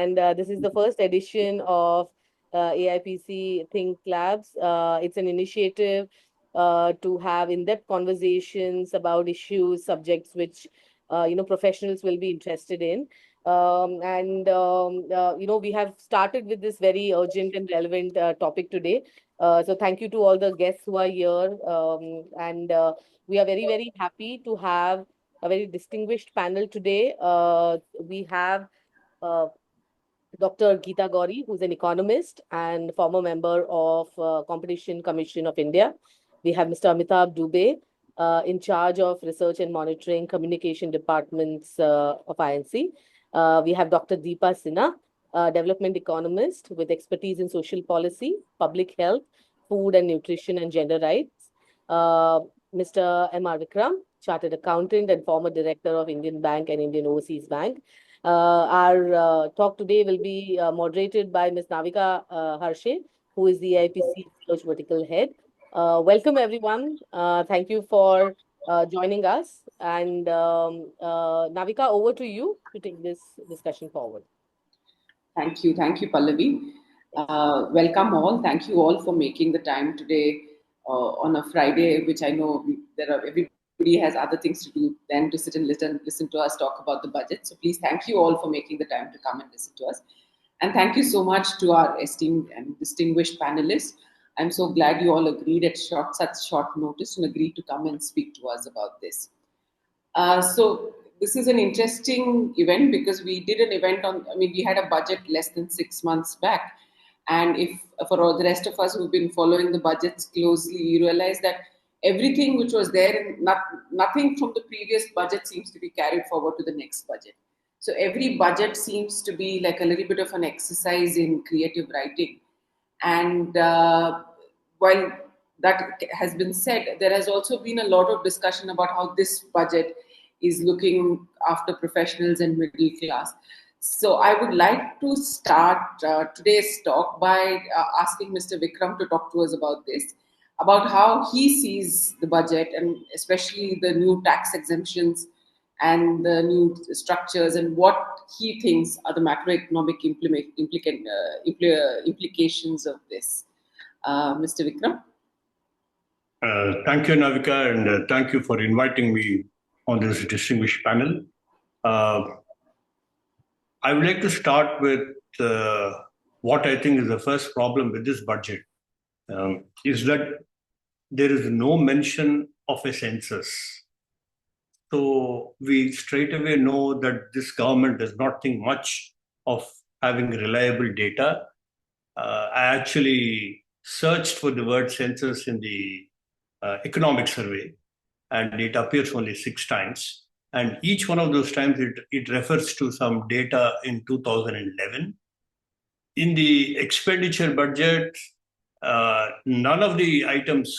and this is the first edition of AIPC ThinkLabs. It's an initiative to have in-depth conversations about issues, subjects which professionals will be interested in. We have started with this very urgent and relevant topic today. So thank you to all the guests who are here, and we are very, very happy to have a very distinguished panel today. We have uh, Dr. Geeta Gouri, who's an economist and former member of Competition Commission of India. We have Mr. Amitabh Dubey, in charge of Research and Monitoring Communication Departments of INC. We have Dr. Dipa Sinha, development economist with expertise in social policy, public health, food and nutrition, and gender rights. Mr. M.R. Vikram, chartered accountant and former director of Indian Bank and Indian Overseas Bank. Our talk today will be moderated by Ms. Navika Harshe, who is the AIPC Research Vertical Head. Welcome, everyone. Thank you for joining us. And Navika, over to you to take this discussion forward. Thank you, Pallavi. Welcome all. Thank you all for making the time today on a Friday, which I know everybody has other things to do than to sit and listen to us talk about the budget. So please, thank you all for making the time to come and listen to us. And thank you so much to our esteemed and distinguished panelists. I'm so glad you all agreed at such short notice and agreed to come and speak to us about this. So this is an interesting event because we did an event we had a budget less than 6 months back. And if for all the rest of us who've been following the budgets closely, you realize that everything which was there and nothing from the previous budget seems to be carried forward to the next budget. So every budget seems to be like a little bit of an exercise in creative writing. And while that has been said, there has also been a lot of discussion about how this budget is looking after professionals and middle class. So I would like to start today's talk by asking Mr. Vikram to talk to us about this, about how he sees the budget and especially the new tax exemptions and the new structures and what he thinks are the macroeconomic implications of this. Mr. Vikram? Thank you, Navika, and thank you for inviting me on this distinguished panel. I would like to start with what I think is the first problem with this budget, is that there is no mention of a census. So we straight away know that this government does not think much of having reliable data. I actually searched for the word census in the economic survey, and it appears only 6 times. And each one of those times, it refers to some data in 2011. In the expenditure budget, none of the items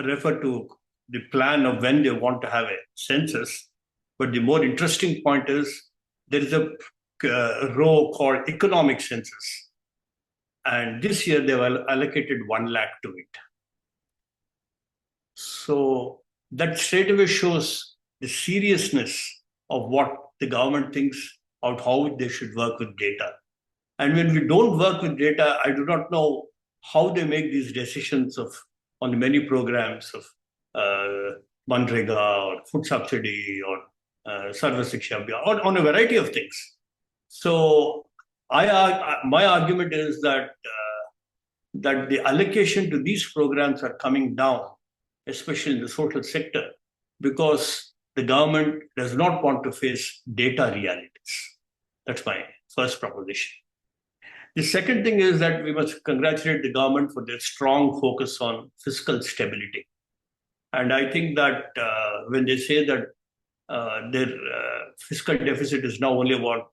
refer to the plan of when they want to have a census. But the more interesting point is there is a row called economic census. And this year, they have allocated 1 lakh to it. So that straight away shows the seriousness of what the government thinks of how they should work with data. And when we don't work with data, I do not know how they make these decisions on the many programs of Manrega or food subsidy or service Shiksha on a variety of things. So my argument is that the allocation to these programs are coming down, especially in the social sector, because the government does not want to face data realities. That's my first proposition. The second thing is that we must congratulate the government for their strong focus on fiscal stability. And I think that when they say that their fiscal deficit is now only about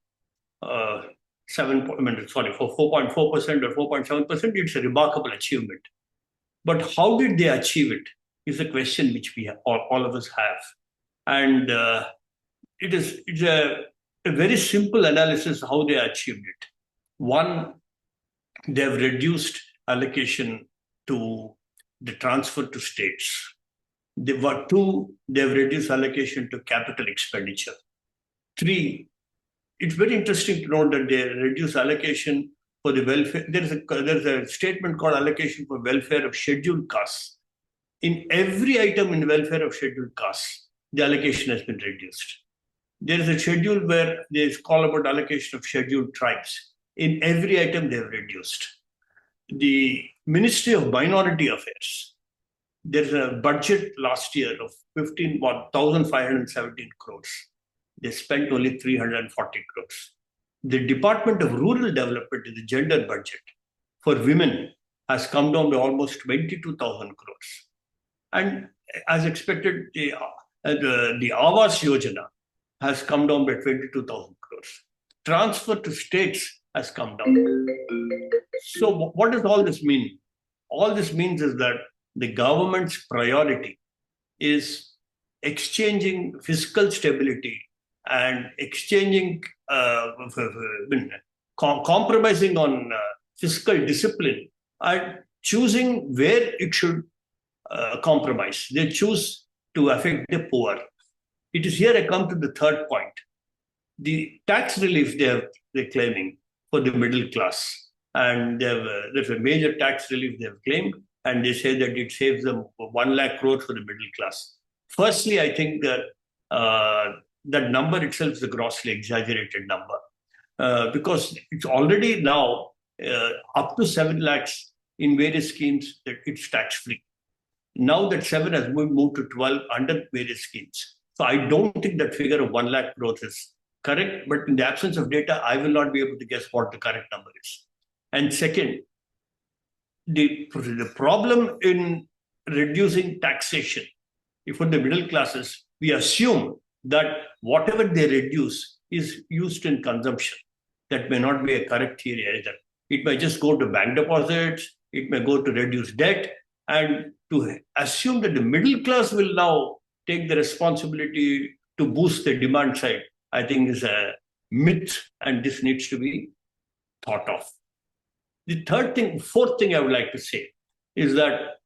4.4% or 4.7%, it's a remarkable achievement. But how did they achieve it is a question which we have, all of us have. And it's a very simple analysis how they achieved it. One, they have reduced allocation to the transfer to states. 2, they have reduced allocation to capital expenditure. 3, it's very interesting to note that they reduce allocation for the welfare. There is a statement called allocation for welfare of scheduled castes. In every item in welfare of scheduled castes, the allocation has been reduced. There is a schedule where there is call about allocation of scheduled tribes. In every item, they have reduced. The Ministry of Minority Affairs, there's a budget last year of 1,517 crores. They spent only 340 crores. The Department of Rural Development, the gender budget for women, has come down by almost 22,000 crores. And as expected, the Awas Yojana has come down by 22,000 crores. Transfer to states has come down. So what does all this mean? All this means is that the government's priority is exchanging fiscal stability and exchanging, compromising on fiscal discipline and choosing where it should compromise. They choose to affect the poor. It is here I come to the third point. The tax relief they're claiming for the middle class. And there's a major tax relief they've claimed, and they say that it saves them 1 lakh crore for the middle class. Firstly, I think that that number itself is a grossly exaggerated number because it's already now up to 7 lakhs in various schemes that it's tax-free. Now that 7 has moved to 12 under various schemes. So I don't think that figure of 1 lakh crore is correct, but in the absence of data, I will not be able to guess what the correct number is. And second, the problem in reducing taxation for the middle classes, we assume that whatever they reduce is used in consumption. That may not be a correct theory either. It may just go to bank deposits, it may go to reduce debt, and to assume that the middle class will now take the responsibility to boost the demand side, I think is a myth, and this needs to be thought of. The fourth thing I would like to say is that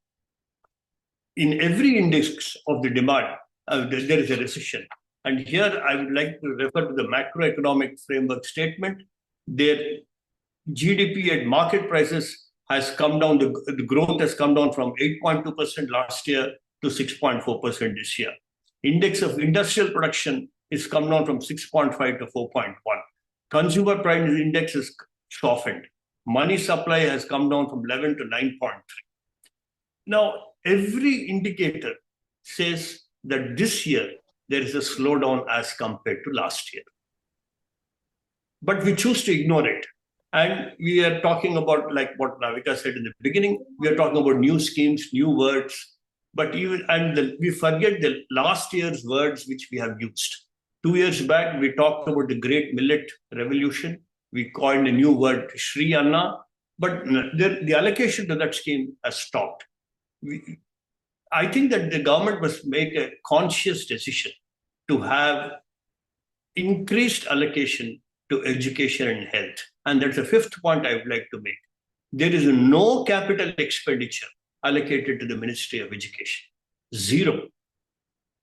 in every index of the demand, there is a recession. And here I would like to refer to the macroeconomic framework statement. Their GDP at market prices has come down, the growth has come down from 8.2% last year to 6.4% this year. Index of industrial production is come down from 6.5 to 4.1. Consumer price index is softened. Money supply has come down from 11 to 9.3. Now, every indicator says that this year there is a slowdown as compared to last year. But we choose to ignore it. And we are talking about, like what Navika said in the beginning, we are talking about new schemes, new words, but we forget the last year's words which we have used. 2 years back, we talked about the great millet revolution. We coined a new word, Shri Anna, but the allocation to that scheme has stopped. I think that the government must make a conscious decision to have increased allocation to education and health. And that's the fifth point I would like to make. There is no capital expenditure allocated to the Ministry of Education. Zero.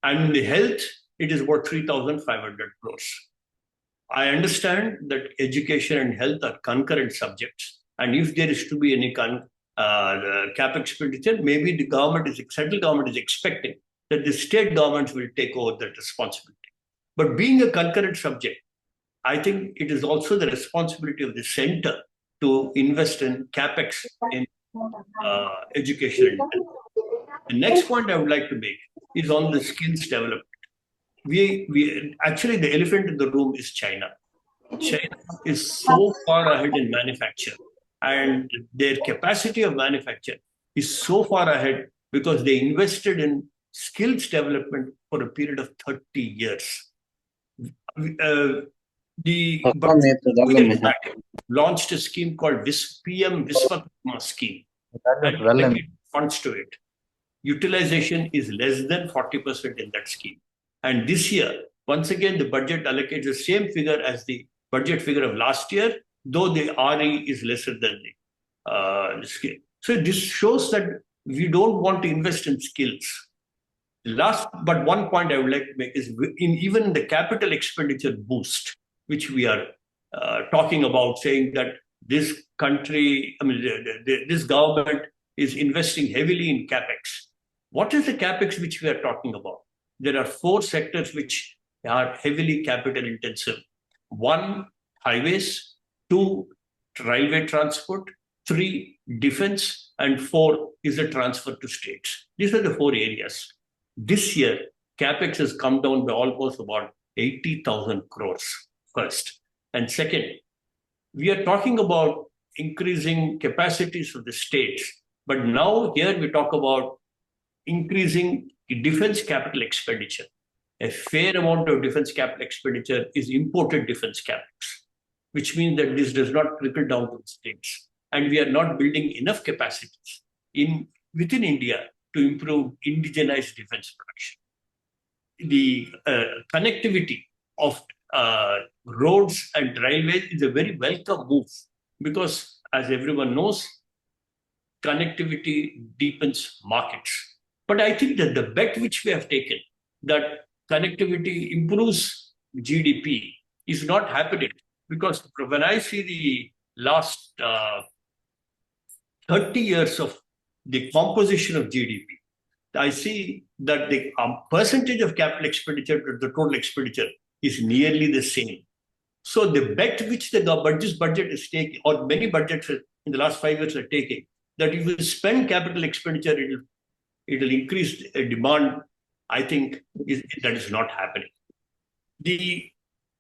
And the health, it is about 3,500 crores. I understand that education and health are concurrent subjects. And if there is to be any cap expenditure, maybe the central government is expecting that the state governments will take over that responsibility. But being a concurrent subject, I think it is also the responsibility of the center to invest in capex in education and health. The next point I would like to make is on the skills development. Actually, the elephant in the room is China. China is so far ahead in manufacture, and their capacity of manufacture is so far ahead because they invested in skills development for a period of 30 years. The launched a scheme called PM Viswakarma scheme, and funds to it. Utilization is less than 40% in that scheme. And this year, once again, the budget allocates the same figure as the budget figure of last year, though the RE is lesser than the scale. So this shows that we don't want to invest in skills. Last, but one point I would like to make is even the capital expenditure boost, which we are talking about, saying that this country, this government is investing heavily in capex. What is the capex which we are talking about? There are 4 sectors which are heavily capital intensive. 1, highways; 2, railway transport; 3, defense; and 4 is a transfer to states. These are the 4 areas. This year, capex has come down by almost about 80,000 crores, first. And second, we are talking about increasing capacities of the states, but now here we talk about increasing defense capital expenditure. A fair amount of defense capital expenditure is imported defense capex, which means that this does not trickle down to the states. And we are not building enough capacities within India to improve indigenized defense production. The connectivity of roads and railways is a very welcome move because, as everyone knows, connectivity deepens markets. But I think that the bet which we have taken, that connectivity improves GDP, is not happening, because when I see the last 30 years of the composition of GDP, I see that the percentage of capital expenditure to the total expenditure is nearly the same. So the bet which this budget is taking, or many budgets in the last 5 years are taking, that if you spend capital expenditure, it'll increase demand, I think that is not happening.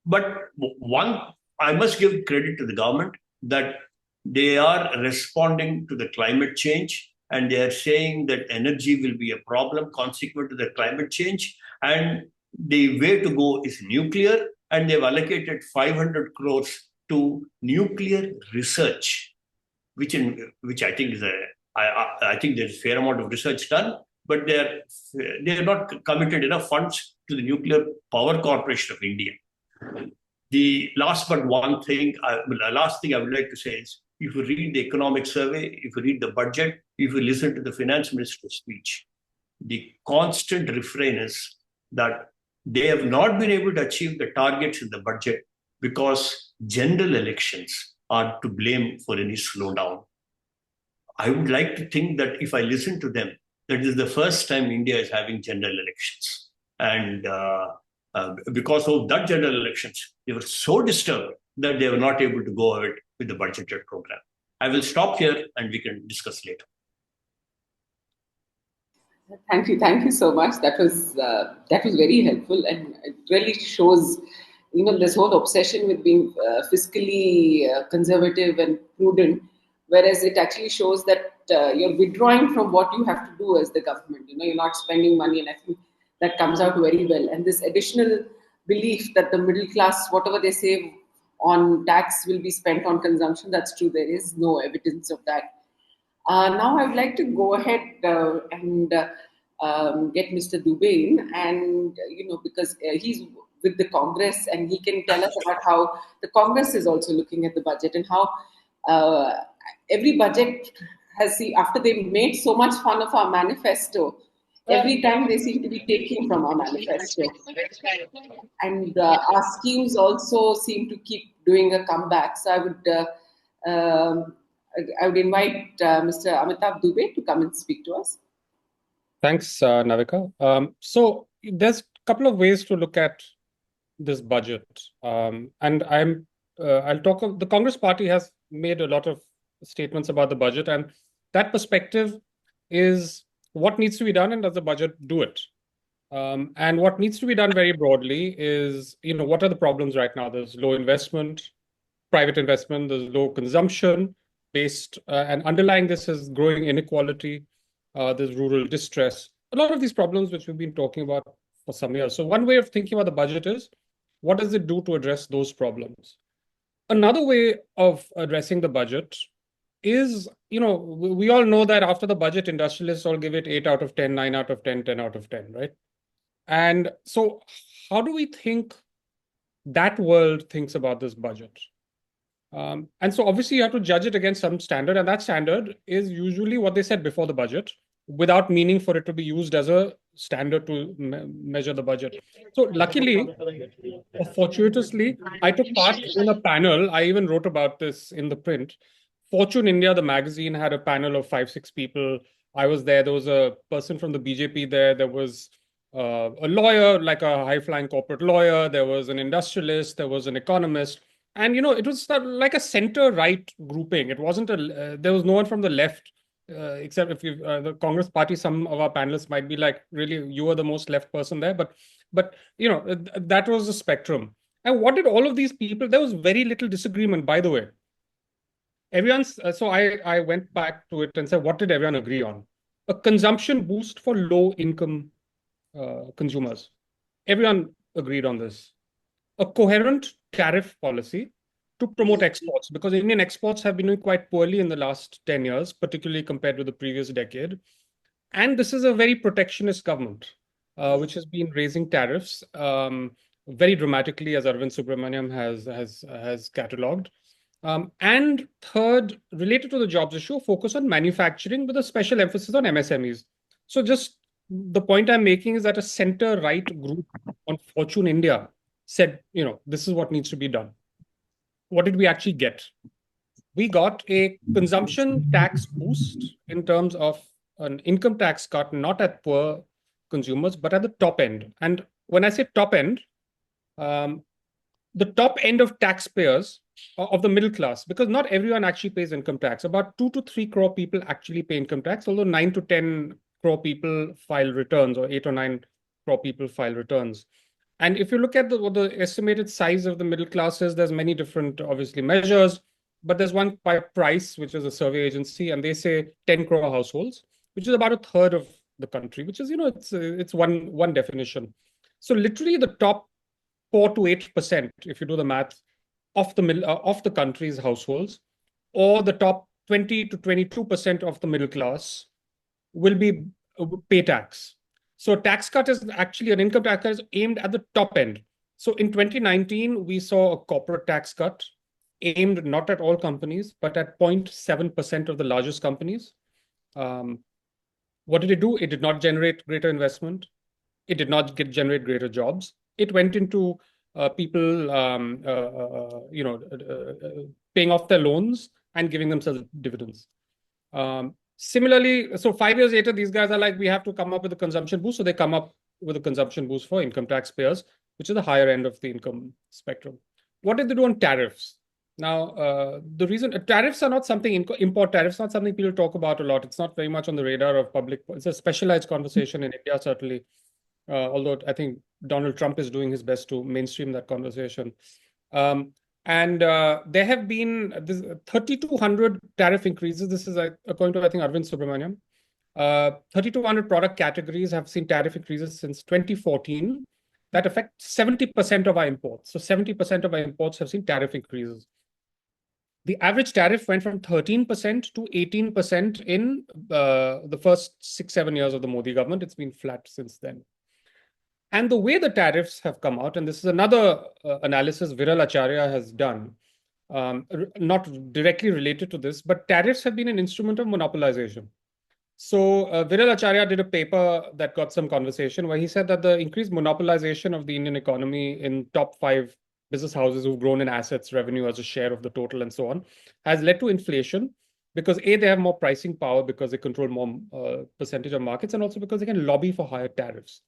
But one, I must give credit to the government that they are responding to the climate change, and they are saying that energy will be a problem consequent to the climate change, and the way to go is nuclear, and they've allocated 500 crores to nuclear research, which I think is I think there's a fair amount of research done, but they are not committed enough funds to the Nuclear Power Corporation of India. The last thing I would like to say is, if you read the economic survey, if you read the budget, if you listen to the finance minister's speech, the constant refrain is that they have not been able to achieve the targets in the budget because general elections are to blame for any slowdown. I would like to think that if I listen to them, that is the first time India is having general elections. And because of that general elections, they were so disturbed that they were not able to go ahead with the budgeted program. I will stop here and we can discuss later. Thank you so much. That was very helpful, and it really shows, this whole obsession with being fiscally conservative and prudent, whereas it actually shows that you're withdrawing from what you have to do as the government. You're not spending money, and I think that comes out very well. And this additional belief that the middle class, whatever they save on tax, will be spent on consumption, that's true. There is no evidence of that. Now I would like to go ahead and get Mr. Dubey in, and because he's with the Congress, and he can tell us about how the Congress is also looking at the budget, and how every budget has after they made so much fun of our manifesto, every time they seem to be taking from our manifesto, and our schemes also seem to keep doing a comeback. So I would invite Mr. Amitabh Dubey to come and speak to us. Thanks, Navika. So there's a couple of ways to look at this budget, and I'll talk. The Congress Party has made a lot of statements about the budget, and that perspective is what needs to be done, and does the budget do it? And what needs to be done very broadly is, what are the problems right now? There's low investment, private investment. There's low consumption based, and underlying this is growing inequality. There's rural distress. A lot of these problems which we've been talking about for some years. So one way of thinking about the budget is, what does it do to address those problems? Another way of addressing the budget is, we all know that after the budget, industrialists all give it 8 out of 10, 9 out of 10, 10 out of 10, right? And so how do we think that world thinks about this budget? And so obviously you have to judge it against some standard, and that standard is usually what they said before the budget, without meaning for it to be used as a standard to measure the budget. So luckily, or fortuitously, I took part in a panel. I even wrote about this in the print. Fortune India, the magazine, had a panel of 5, 6 people. I was there. There was a person from the BJP there. There was a lawyer, like a high-flying corporate lawyer. There was an industrialist. There was an economist. And, it was like a center-right grouping. It wasn't there was no one from the left, except if the Congress party. Some of our panelists might be like, really, you were the most left person there. But that was the spectrum. And what did all of these people, there was very little disagreement, by the way. So I went back to it and said, what did everyone agree on? A consumption boost for low income consumers. Everyone agreed on this. A coherent tariff policy to promote exports, because Indian exports have been doing quite poorly in the last 10 years, particularly compared with the previous decade. And this is a very protectionist government, which has been raising tariffs very dramatically, as Arvind Subramaniam has catalogued. And third, related to the jobs issue, focus on manufacturing with a special emphasis on MSMEs. So just the point I'm making is that a center-right group on Fortune India said, this is what needs to be done. What did we actually get? We got a consumption tax boost in terms of an income tax cut, not at poor consumers, but at the top end. And when I say top end, the top end of taxpayers of the middle class, because not everyone actually pays income tax. About 2 to 3 crore people actually pay income tax, although 9 to 10 crore people file returns, or 8 or 9 crore people file returns. And if you look at what the estimated size of the middle classes, there's many different, obviously, measures. But there's one by Price, which is a survey agency, and they say 10 crore households, which is about a third of the country, which is, it's one definition. So literally the top 4 to 8%, if you do the math, of the country's households, or the top 20 to 22% of the middle class will be pay tax. So tax cut is actually an income tax cut is aimed at the top end. So in 2019, we saw a corporate tax cut aimed not at all companies, but at 0.7% of the largest companies. What did it do? It did not generate greater investment. It did not generate greater jobs. It went into people, paying off their loans and giving themselves dividends. Similarly, so 5 years later, these guys are like, we have to come up with a consumption boost. So they come up with a consumption boost for income taxpayers, which is the higher end of the income spectrum. What did they do on tariffs? Now, the reason tariffs are not something, import tariffs, not something people talk about a lot. It's not very much on the radar of public. It's a specialized conversation in India, certainly. Although I think Donald Trump is doing his best to mainstream that conversation. And there have been 3,200 tariff increases. This is according to, I think, Arvind Subramaniam. 3,200 product categories have seen tariff increases since 2014 that affect 70% of our imports. So 70% of our imports have seen tariff increases. The average tariff went from 13% to 18% in the first 6-7 years of the Modi government. It's been flat since then. And the way the tariffs have come out, and this is another analysis Viral Acharya has done, not directly related to this, but tariffs have been an instrument of monopolization. So Viral Acharya did a paper that got some conversation where he said that the increased monopolization of the Indian economy in top 5 business houses who've grown in assets, revenue as a share of the total and so on, has led to inflation because A, they have more pricing power because they control more percentage of markets, and also because they can lobby for higher tariffs.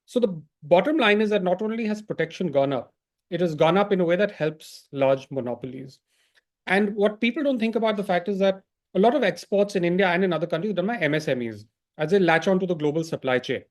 So the bottom line is that not only has protection gone up, it has gone up in a way that helps large monopolies. And what people don't think about the fact is that a lot of exports in India and in other countries are done by MSMEs as they latch onto the global supply chain.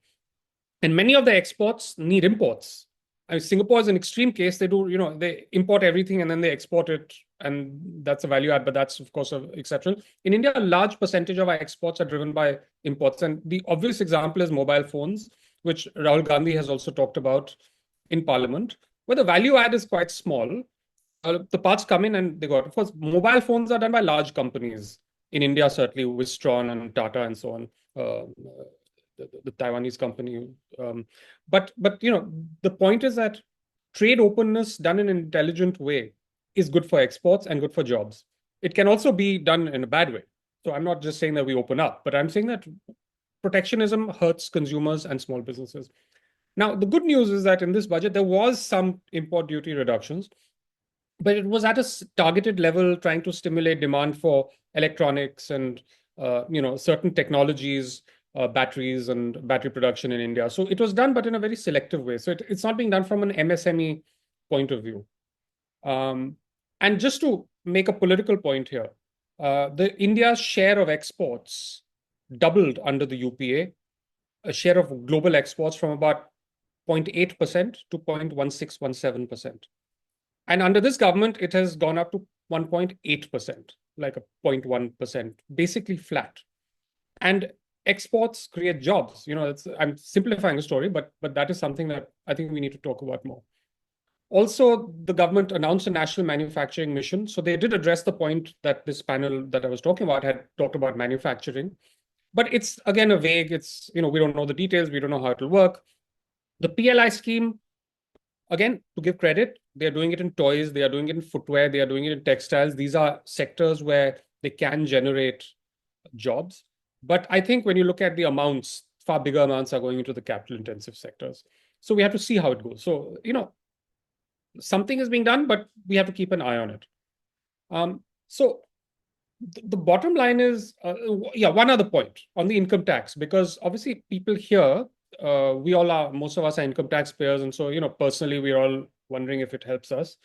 And many of the exports need imports. I mean, Singapore is an extreme case. They do, they import everything and then they export it, and that's a value add, but that's of course an exception. In India, a large percentage of our exports are driven by imports. And the obvious example is mobile phones, which Rahul Gandhi has also talked about in Parliament, where the value add is quite small. The parts come in and they go out. Of course, mobile phones are done by large companies. In India, certainly Wistron and Tata and so on, the Taiwanese company. But the point is that trade openness done in an intelligent way is good for exports and good for jobs. It can also be done in a bad way. So I'm not just saying that we open up, but I'm saying that protectionism hurts consumers and small businesses. Now, the good news is that in this budget, there was some import duty reductions, but it was at a targeted level, trying to stimulate demand for electronics and certain technologies, batteries and battery production in India. So it was done, but in a very selective way. So it's not being done from an MSME point of view. And just to make a political point here, the India's share of exports doubled under the UPA, a share of global exports from about 0.8% to 0.1617%. And under this government, it has gone up to 1.8%, like a 0.1%, basically flat. And exports create jobs. I'm simplifying the story, but that is something that I think we need to talk about more. Also, the government announced a national manufacturing mission. So they did address the point that this panel that I was talking about had talked about manufacturing. But it's, again, a vague, we don't know the details, we don't know how it will work. The PLI scheme, again, to give credit, they're doing it in toys, they are doing it in footwear, they are doing it in textiles. These are sectors where they can generate jobs. But I think when you look at the amounts, far bigger amounts are going into the capital intensive sectors. So we have to see how it goes. So, something is being done, but we have to keep an eye on it. So the bottom line is, one other point on the income tax, because obviously people here, most of us are income tax payers. And so, personally, we're all wondering if it helps us.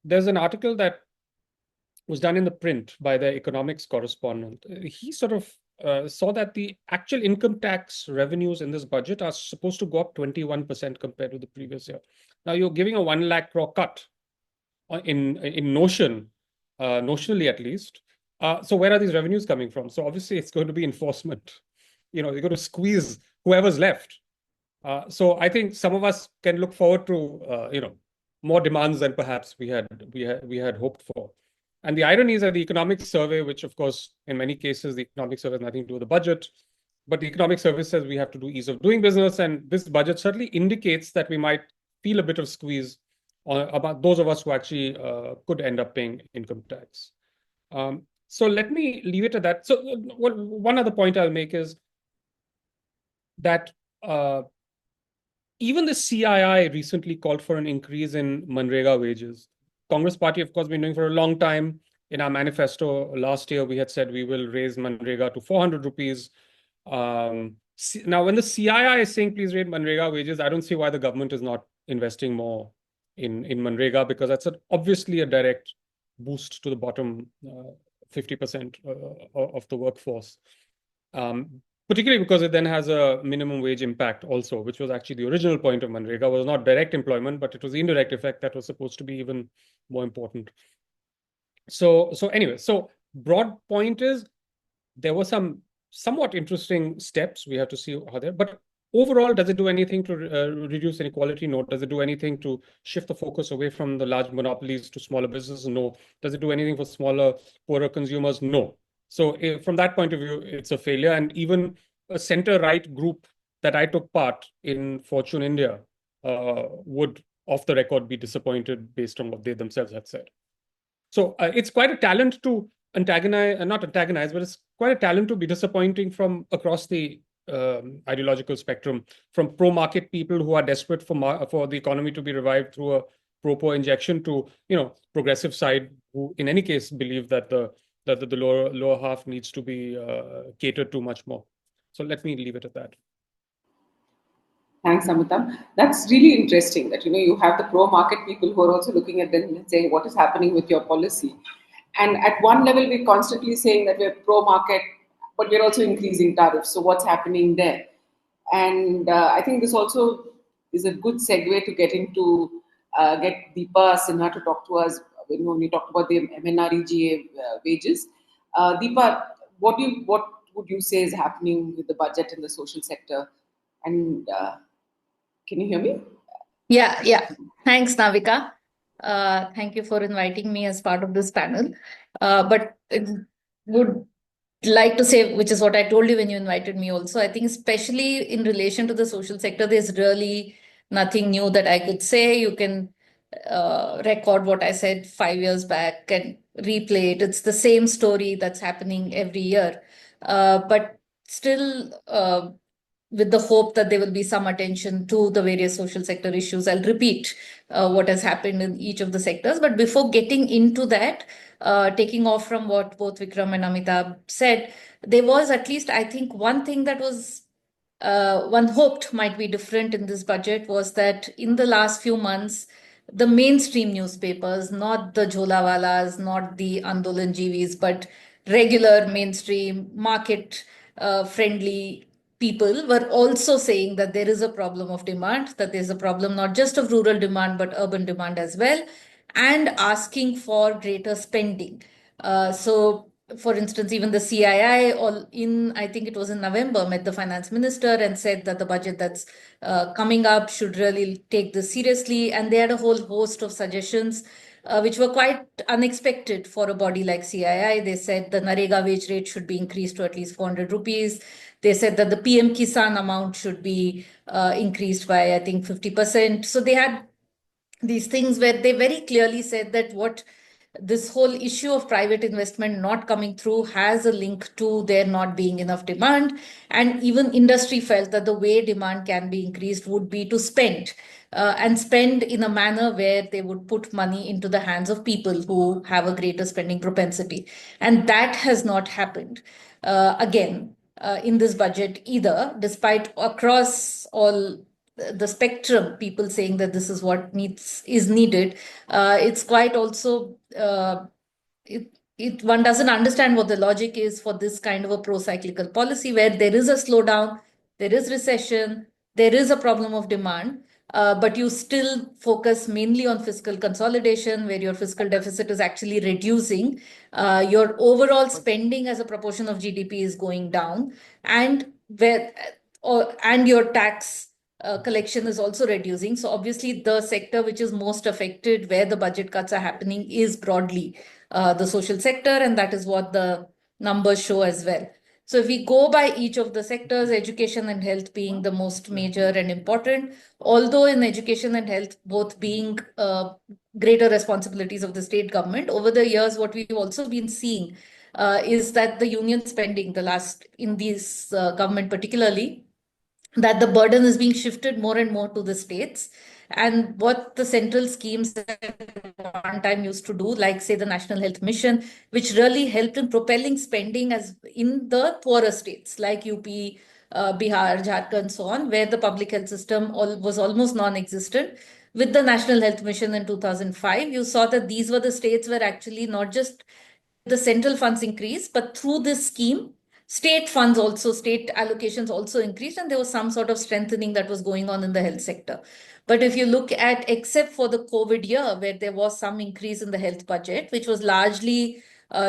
There's an article that was done in the print by the economics correspondent. He sort of saw that the actual income tax revenues in this budget are supposed to go up 21% compared to the previous year. Now you're giving a 1 lakh crore cut in notionally at least. So where are these revenues coming from? So obviously it's going to be enforcement. You're going to squeeze whoever's left. So I think some of us can look forward to more demands than perhaps we had hoped for. And the irony is that the economic survey, which of course in many cases the economic survey has nothing to do with the budget, but the economic survey says we have to do ease of doing business, and this budget certainly indicates that we might feel a bit of squeeze about those of us who actually could end up paying income tax. So let me leave it at that. So one other point I'll make is that even the CII recently called for an increase in Manrega wages. Congress party, of course, been doing for a long time. In our manifesto last year, we had said we will raise Manrega to 400 rupees. Now, when the CII is saying please raise Manrega wages, I don't see why the government is not investing more in Manrega, because that's obviously a direct boost to the bottom 50% of the workforce. Particularly because it then has a minimum wage impact also, which was actually the original point of Manrega, was not direct employment, but it was the indirect effect that was supposed to be even more important. So anyway, so broad point is there were some somewhat interesting steps. We have to see how they're, but overall, does it do anything to reduce inequality? No. Does it do anything to shift the focus away from the large monopolies to smaller businesses? No. Does it do anything for smaller, poorer consumers? No. So from that point of view, it's a failure. And even a center-right group that I took part in Fortune India would, off the record, be disappointed based on what they themselves had said. So it's quite a talent to not antagonize, but it's quite a talent to be disappointing from across the ideological spectrum, from pro-market people who are desperate for the economy to be revived through a pro-poor injection to progressive side who, in any case, believe that the lower half needs to be catered to much more. So let me leave it at that. Thanks, Amitabh. That's really interesting that you have the pro-market people who are also looking at them and saying what is happening with your policy. And at one level, we're constantly saying that we're pro-market, but we're also increasing tariffs. So what's happening there? And I think this also is a good segue to get Dipa Sinha to talk to us when we talked about the MNREGA wages. Dipa, what would you say is happening with the budget in the social sector? And can you hear me? Yeah. Thanks, Navika. Thank you for inviting me as part of this panel. But I would like to say, which is what I told you when you invited me also, I think especially in relation to the social sector, there's really nothing new that I could say. You can record what I said 5 years back and replay it. It's the same story that's happening every year. But still with the hope that there will be some attention to the various social sector issues. I'll repeat what has happened in each of the sectors. But before getting into that, taking off from what both Vikram and Amitabh said, there was at least, I think, one thing that was one hoped might be different in this budget was that in the last few months, the mainstream newspapers, not the Jholawalas, not the Andolan Jivis, but regular mainstream market friendly people were also saying that there is a problem of demand, that there's a problem not just of rural demand, but urban demand as well, and asking for greater spending. So, for instance, even the CII, I think it was in November, met the finance minister and said that the budget that's coming up should really take this seriously. And they had a whole host of suggestions which were quite unexpected for a body like CII. They said the Narega wage rate should be increased to at least 400 rupees. They said that the PM Kisan amount should be increased by, I think, 50%. So they had these things where they very clearly said that what this whole issue of private investment not coming through has a link to there not being enough demand. And even industry felt that the way demand can be increased would be to spend and spend in a manner where they would put money into the hands of people who have a greater spending propensity. And that has not happened again in this budget either, despite across all the spectrum, people saying that this is what is needed. It's quite also one doesn't understand what the logic is for this kind of a pro-cyclical policy where there is a slowdown, there is recession, there is a problem of demand, but you still focus mainly on fiscal consolidation, where your fiscal deficit is actually reducing, your overall spending as a proportion of GDP is going down, and your tax collection is also reducing. So obviously the sector which is most affected where the budget cuts are happening is broadly the social sector, and that is what the numbers show as well. So if we go by each of the sectors, education and health being the most major and important, although in education and health both being greater responsibilities of the state government, over the years what we've also been seeing is that the union spending in these government particularly, that the burden is being shifted more and more to the states. And what the central schemes at one time used to do, like say the National Health Mission, which really helped in propelling spending as in the poorer states like UP, Bihar, Jharkhand, so on, where the public health system was almost non-existent. With the National Health Mission in 2005, you saw that these were the states where actually not just the central funds increased, but through this scheme, state allocations also increased, and there was some sort of strengthening that was going on in the health sector. But if you look at, except for the COVID year, where there was some increase in the health budget, which was largely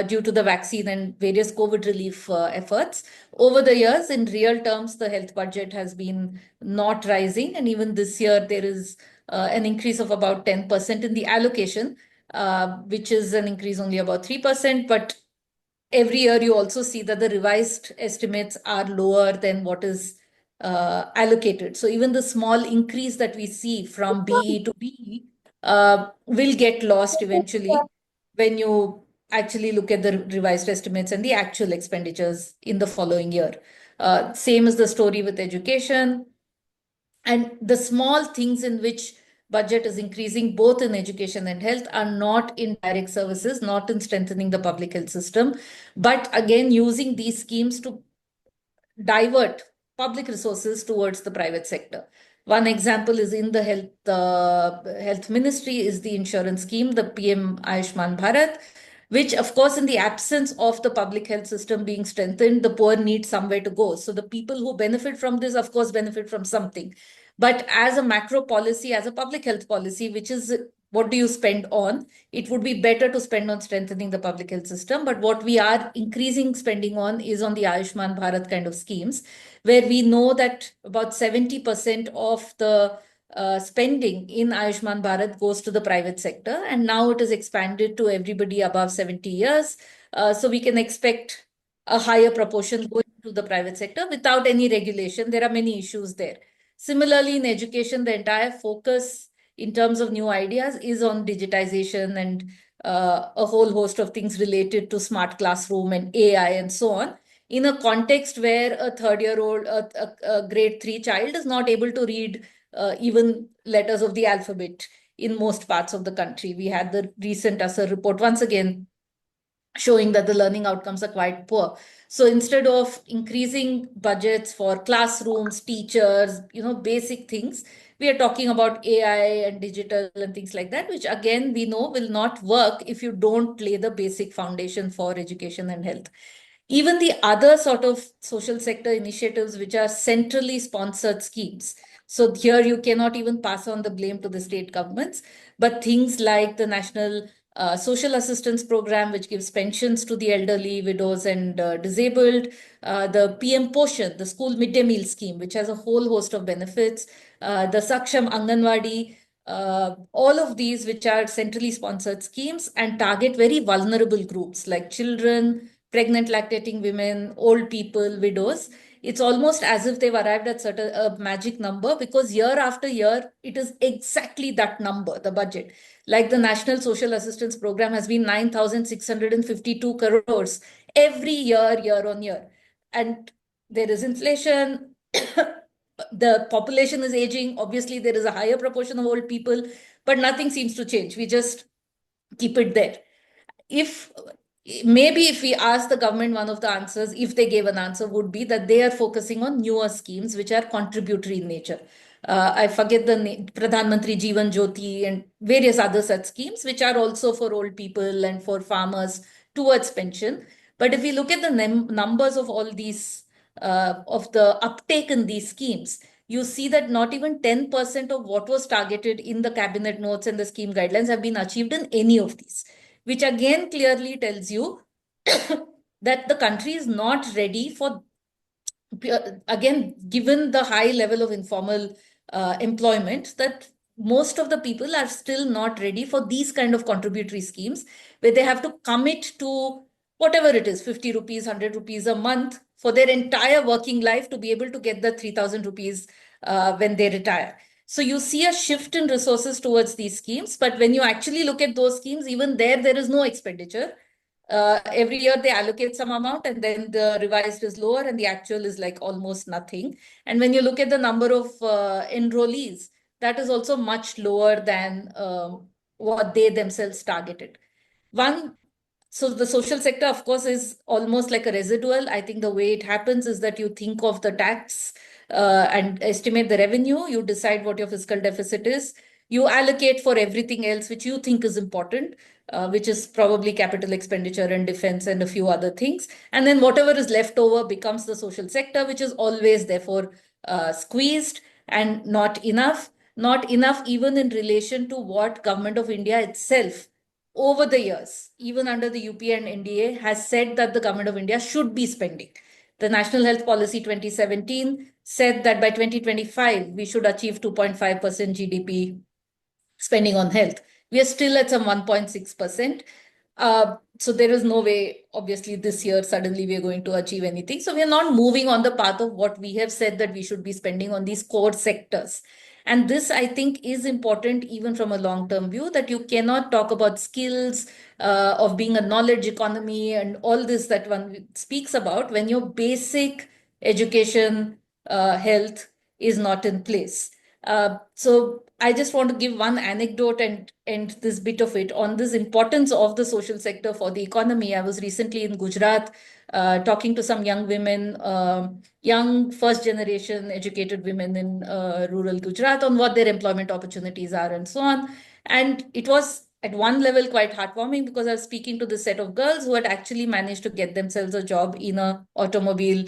due to the vaccine and various COVID relief efforts, over the years, in real terms, the health budget has been not rising. And even this year, there is an increase of about 10% in the allocation, which is an increase only about 3%. But every year you also see that the revised estimates are lower than what is allocated. So even the small increase that we see from BE to BE will get lost eventually when you actually look at the revised estimates and the actual expenditures in the following year. Same is the story with education. And the small things in which budget is increasing both in education and health are not in direct services, not in strengthening the public health system, but again using these schemes to divert public resources towards the private sector. One example is in the health ministry is the insurance scheme, the PM Ayushman Bharat, which of course in the absence of the public health system being strengthened, the poor need somewhere to go. So the people who benefit from this, of course, benefit from something. But as a macro policy, as a public health policy, which is what do you spend on? It would be better to spend on strengthening the public health system. But what we are increasing spending on is on the Ayushman Bharat kind of schemes, where we know that about 70% of the spending in Ayushman Bharat goes to the private sector. And now it is expanded to everybody above 70 years. So we can expect a higher proportion going to the private sector without any regulation. There are many issues there. Similarly, in education, the entire focus in terms of new ideas is on digitization and a whole host of things related to smart classroom and AI and so on. in a context where a third-year-old, a grade 3 child is not able to read even letters of the alphabet in most parts of the country. We had the recent ASER report once again showing that the learning outcomes are quite poor. So instead of increasing budgets for classrooms, teachers, basic things, we are talking about AI and digital and things like that, which again, we know will not work if you don't lay the basic foundation for education and health. Even the other sort of social sector initiatives, which are centrally sponsored schemes. So here you cannot even pass on the blame to the state governments, but things like the National Social Assistance Program, which gives pensions to the elderly, widows, and disabled, the PM Poshan, the school midday meal scheme, which has a whole host of benefits, the Saksham Anganwadi, all of these, which are centrally sponsored schemes and target very vulnerable groups like children, pregnant lactating women, old people, widows. It's almost as if they've arrived at a magic number, because year after year, it is exactly that number, the budget. Like the National Social Assistance Program has been 9,652 crores every year on year. And there is inflation. The population is aging. Obviously, there is a higher proportion of old people, but nothing seems to change. We just keep it there. If maybe if we ask the government, one of the answers, if they gave an answer, would be that they are focusing on newer schemes which are contributory in nature. I forget the name, Pradhan Mantri Jeevan Jyoti and various other such schemes, which are also for old people and for farmers towards pension. But if we look at the numbers of all these, of the uptake in these schemes, you see that not even 10% of what was targeted in the cabinet notes and the scheme guidelines have been achieved in any of these, which again clearly tells you that the country is not ready for, again, given the high level of informal employment, that most of the people are still not ready for these kind of contributory schemes where they have to commit to whatever it is, 50 rupees, 100 rupees a month for their entire working life to be able to get the 3,000 rupees when they retire. So you see a shift in resources towards these schemes, but when you actually look at those schemes, even there is no expenditure. Every year they allocate some amount and then the revised is lower and the actual is like almost nothing. And when you look at the number of enrollees, that is also much lower than what they themselves targeted. So the social sector, of course, is almost like a residual. I think the way it happens is that you think of the tax and estimate the revenue, you decide what your fiscal deficit is, you allocate for everything else which you think is important, which is probably capital expenditure and defense and a few other things. And then whatever is left over becomes the social sector, which is always therefore squeezed and not enough even in relation to what Government of India itself over the years, even under the UPA and NDA, has said that the Government of India should be spending. The National Health Policy 2017 said that by 2025, we should achieve 2.5% GDP spending on health. We are still at some 1.6%. So there is no way, obviously, this year suddenly we are going to achieve anything. So we are not moving on the path of what we have said that we should be spending on these core sectors. And this, I think, is important even from a long-term view, that you cannot talk about skills of being a knowledge economy and all this that one speaks about when your basic education, health is not in place. So I just want to give one anecdote and end this bit of it on this importance of the social sector for the economy. I was recently in Gujarat talking to some young women, young first generation educated women in rural Gujarat on what their employment opportunities are and so on. And it was at one level quite heartwarming because I was speaking to this set of girls who had actually managed to get themselves a job in an automobile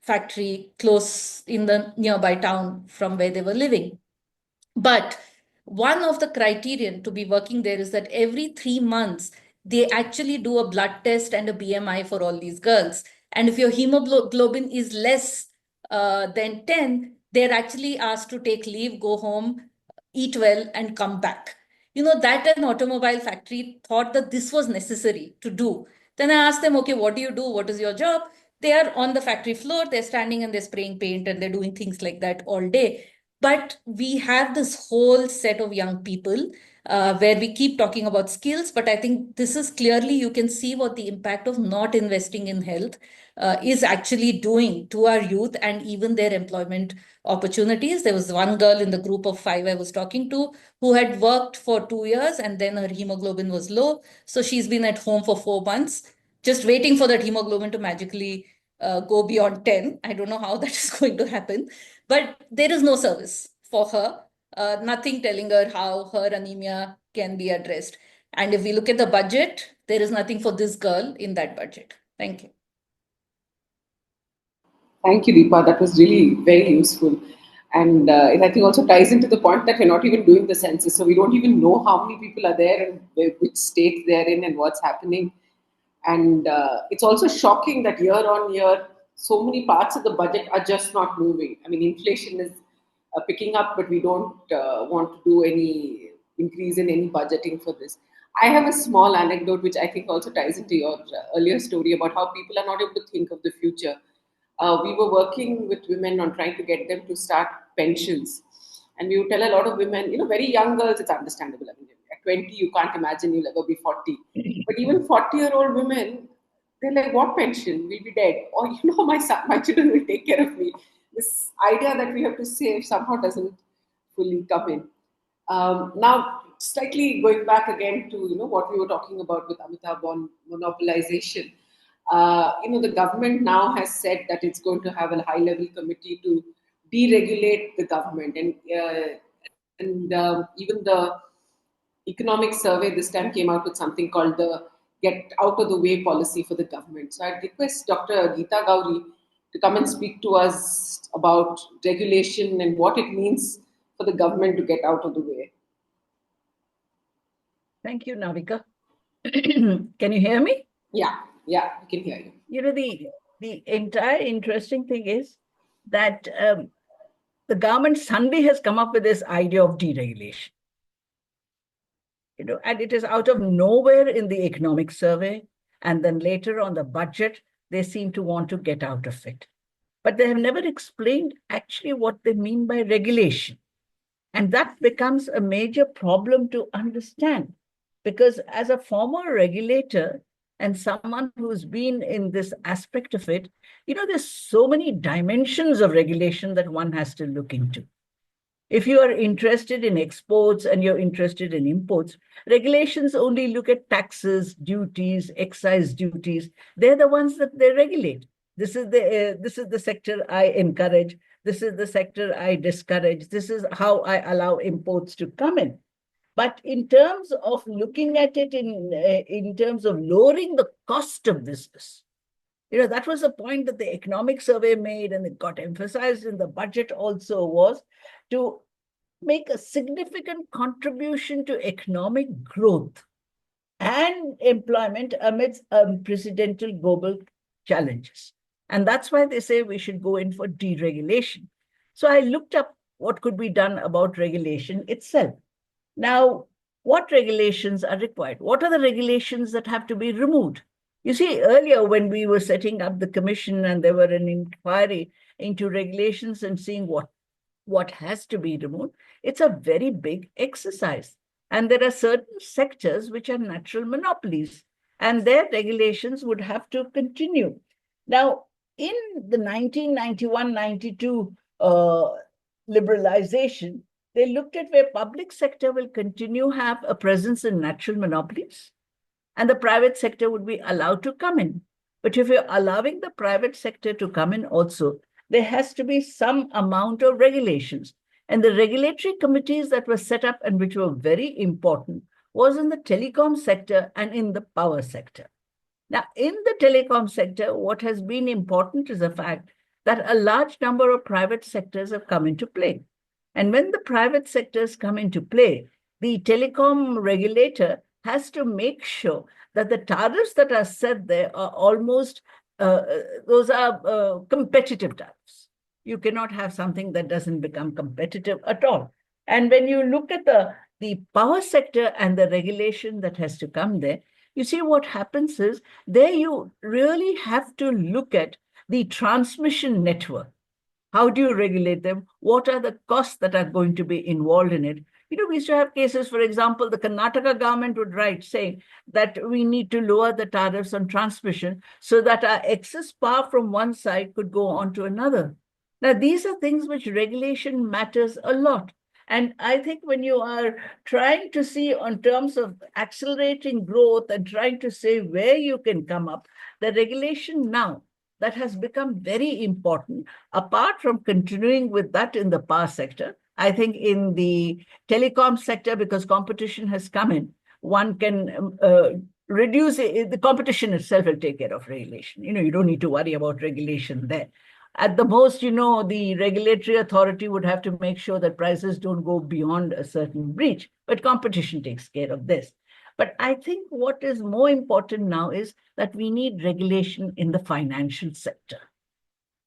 factory close in the nearby town from where they were living. But one of the criterion to be working there is that every 3 months, they actually do a blood test and a BMI for all these girls. And if your hemoglobin is less than 10, they're actually asked to take leave, go home, eat well, and come back. That an automobile factory thought that this was necessary to do. Then I asked them, okay, what do you do? What is your job? They are on the factory floor, they're standing and they're spraying paint and they're doing things like that all day. But we have this whole set of young people where we keep talking about skills, but I think this is clearly, you can see what the impact of not investing in health is actually doing to our youth and even their employment opportunities. There was one girl in the group of 5 I was talking to who had worked for 2 years and then her hemoglobin was low. So she's been at home for 4 months, just waiting for that hemoglobin to magically go beyond 10. I don't know how that is going to happen, but there is no service for her, nothing telling her how her anemia can be addressed. And if we look at the budget, there is nothing for this girl in that budget. Thank you. Thank you, Deepa. That was really very useful. And it, I think, also ties into the point that we're not even doing the census. So we don't even know how many people are there and which state they're in and what's happening. And it's also shocking that year on year, so many parts of the budget are just not moving. I mean, inflation is picking up, but we don't want to do any increase in any budgeting for this. I have a small anecdote which I think also ties into your earlier story about how people are not able to think of the future. We were working with women on trying to get them to start pensions. And we would tell a lot of women, very young girls, it's understandable. I mean, at 20, you can't imagine you'll ever be 40. But even 40-year-old women, they're like, what pension? We'll be dead. Or, my children will take care of me. This idea that we have to save somehow doesn't fully come in. Now, slightly going back again to, what we were talking about with Amitabh on monopolization. The government now has said that it's going to have a high-level committee to deregulate the government, and even the economic survey this time came out with something called the "Get Out of the Way" policy for the government. So I'd request Dr. Geeta Gouri to come and speak to us about regulation and what it means for the government to get out of the way. Thank you, Navika. Can you hear me? Yeah, we can hear you. The entire interesting thing is that the government suddenly has come up with this idea of deregulation. And it is out of nowhere in the economic survey. And then later on the budget, they seem to want to get out of it. But they have never explained actually what they mean by regulation. And that becomes a major problem to understand. Because as a former regulator and someone who's been in this aspect of it, there's so many dimensions of regulation that one has to look into. If you are interested in exports and you're interested in imports, regulations only look at taxes, duties, excise duties. They're the ones that they regulate. This is the sector I encourage. This is the sector I discourage. This is how I allow imports to come in. But in terms of looking at it in terms of lowering the cost of business, that was the point that the economic survey made, and it got emphasized in the budget also, was to make a significant contribution to economic growth and employment amidst unprecedented global challenges. And that's why they say we should go in for deregulation. So I looked up what could be done about regulation itself. Now, what regulations are required? What are the regulations that have to be removed? You see, earlier when we were setting up the commission and there were an inquiry into regulations and seeing what has to be removed, it's a very big exercise. And there are certain sectors which are natural monopolies, and their regulations would have to continue. Now, in the 1991-92 liberalization, they looked at where public sector will continue have a presence in natural monopolies, and the private sector would be allowed to come in. But if you're allowing the private sector to come in also, there has to be some amount of regulations. And the regulatory committees that were set up and which were very important was in the telecom sector and in the power sector. Now, in the telecom sector, what has been important is the fact that a large number of private sectors have come into play. And when the private sectors come into play, the telecom regulator has to make sure that the tariffs that are set there are almost, those are competitive tariffs. You cannot have something that doesn't become competitive at all. And when you look at the power sector and the regulation that has to come there, you see what happens is there you really have to look at the transmission network. How do you regulate them? What are the costs that are going to be involved in it? We used to have cases, for example, the Karnataka government would write saying that we need to lower the tariffs on transmission so that our excess power from one side could go on to another. Now, these are things which regulation matters a lot. And I think when you are trying to see on terms of accelerating growth and trying to say where you can come up, the regulation now that has become very important, apart from continuing with that in the power sector, I think in the telecom sector, because competition has come in, one can reduce it. The competition itself will take care of regulation. You don't need to worry about regulation there. At the most, the regulatory authority would have to make sure that prices don't go beyond a certain breach, but competition takes care of this. But I think what is more important now is that we need regulation in the financial sector.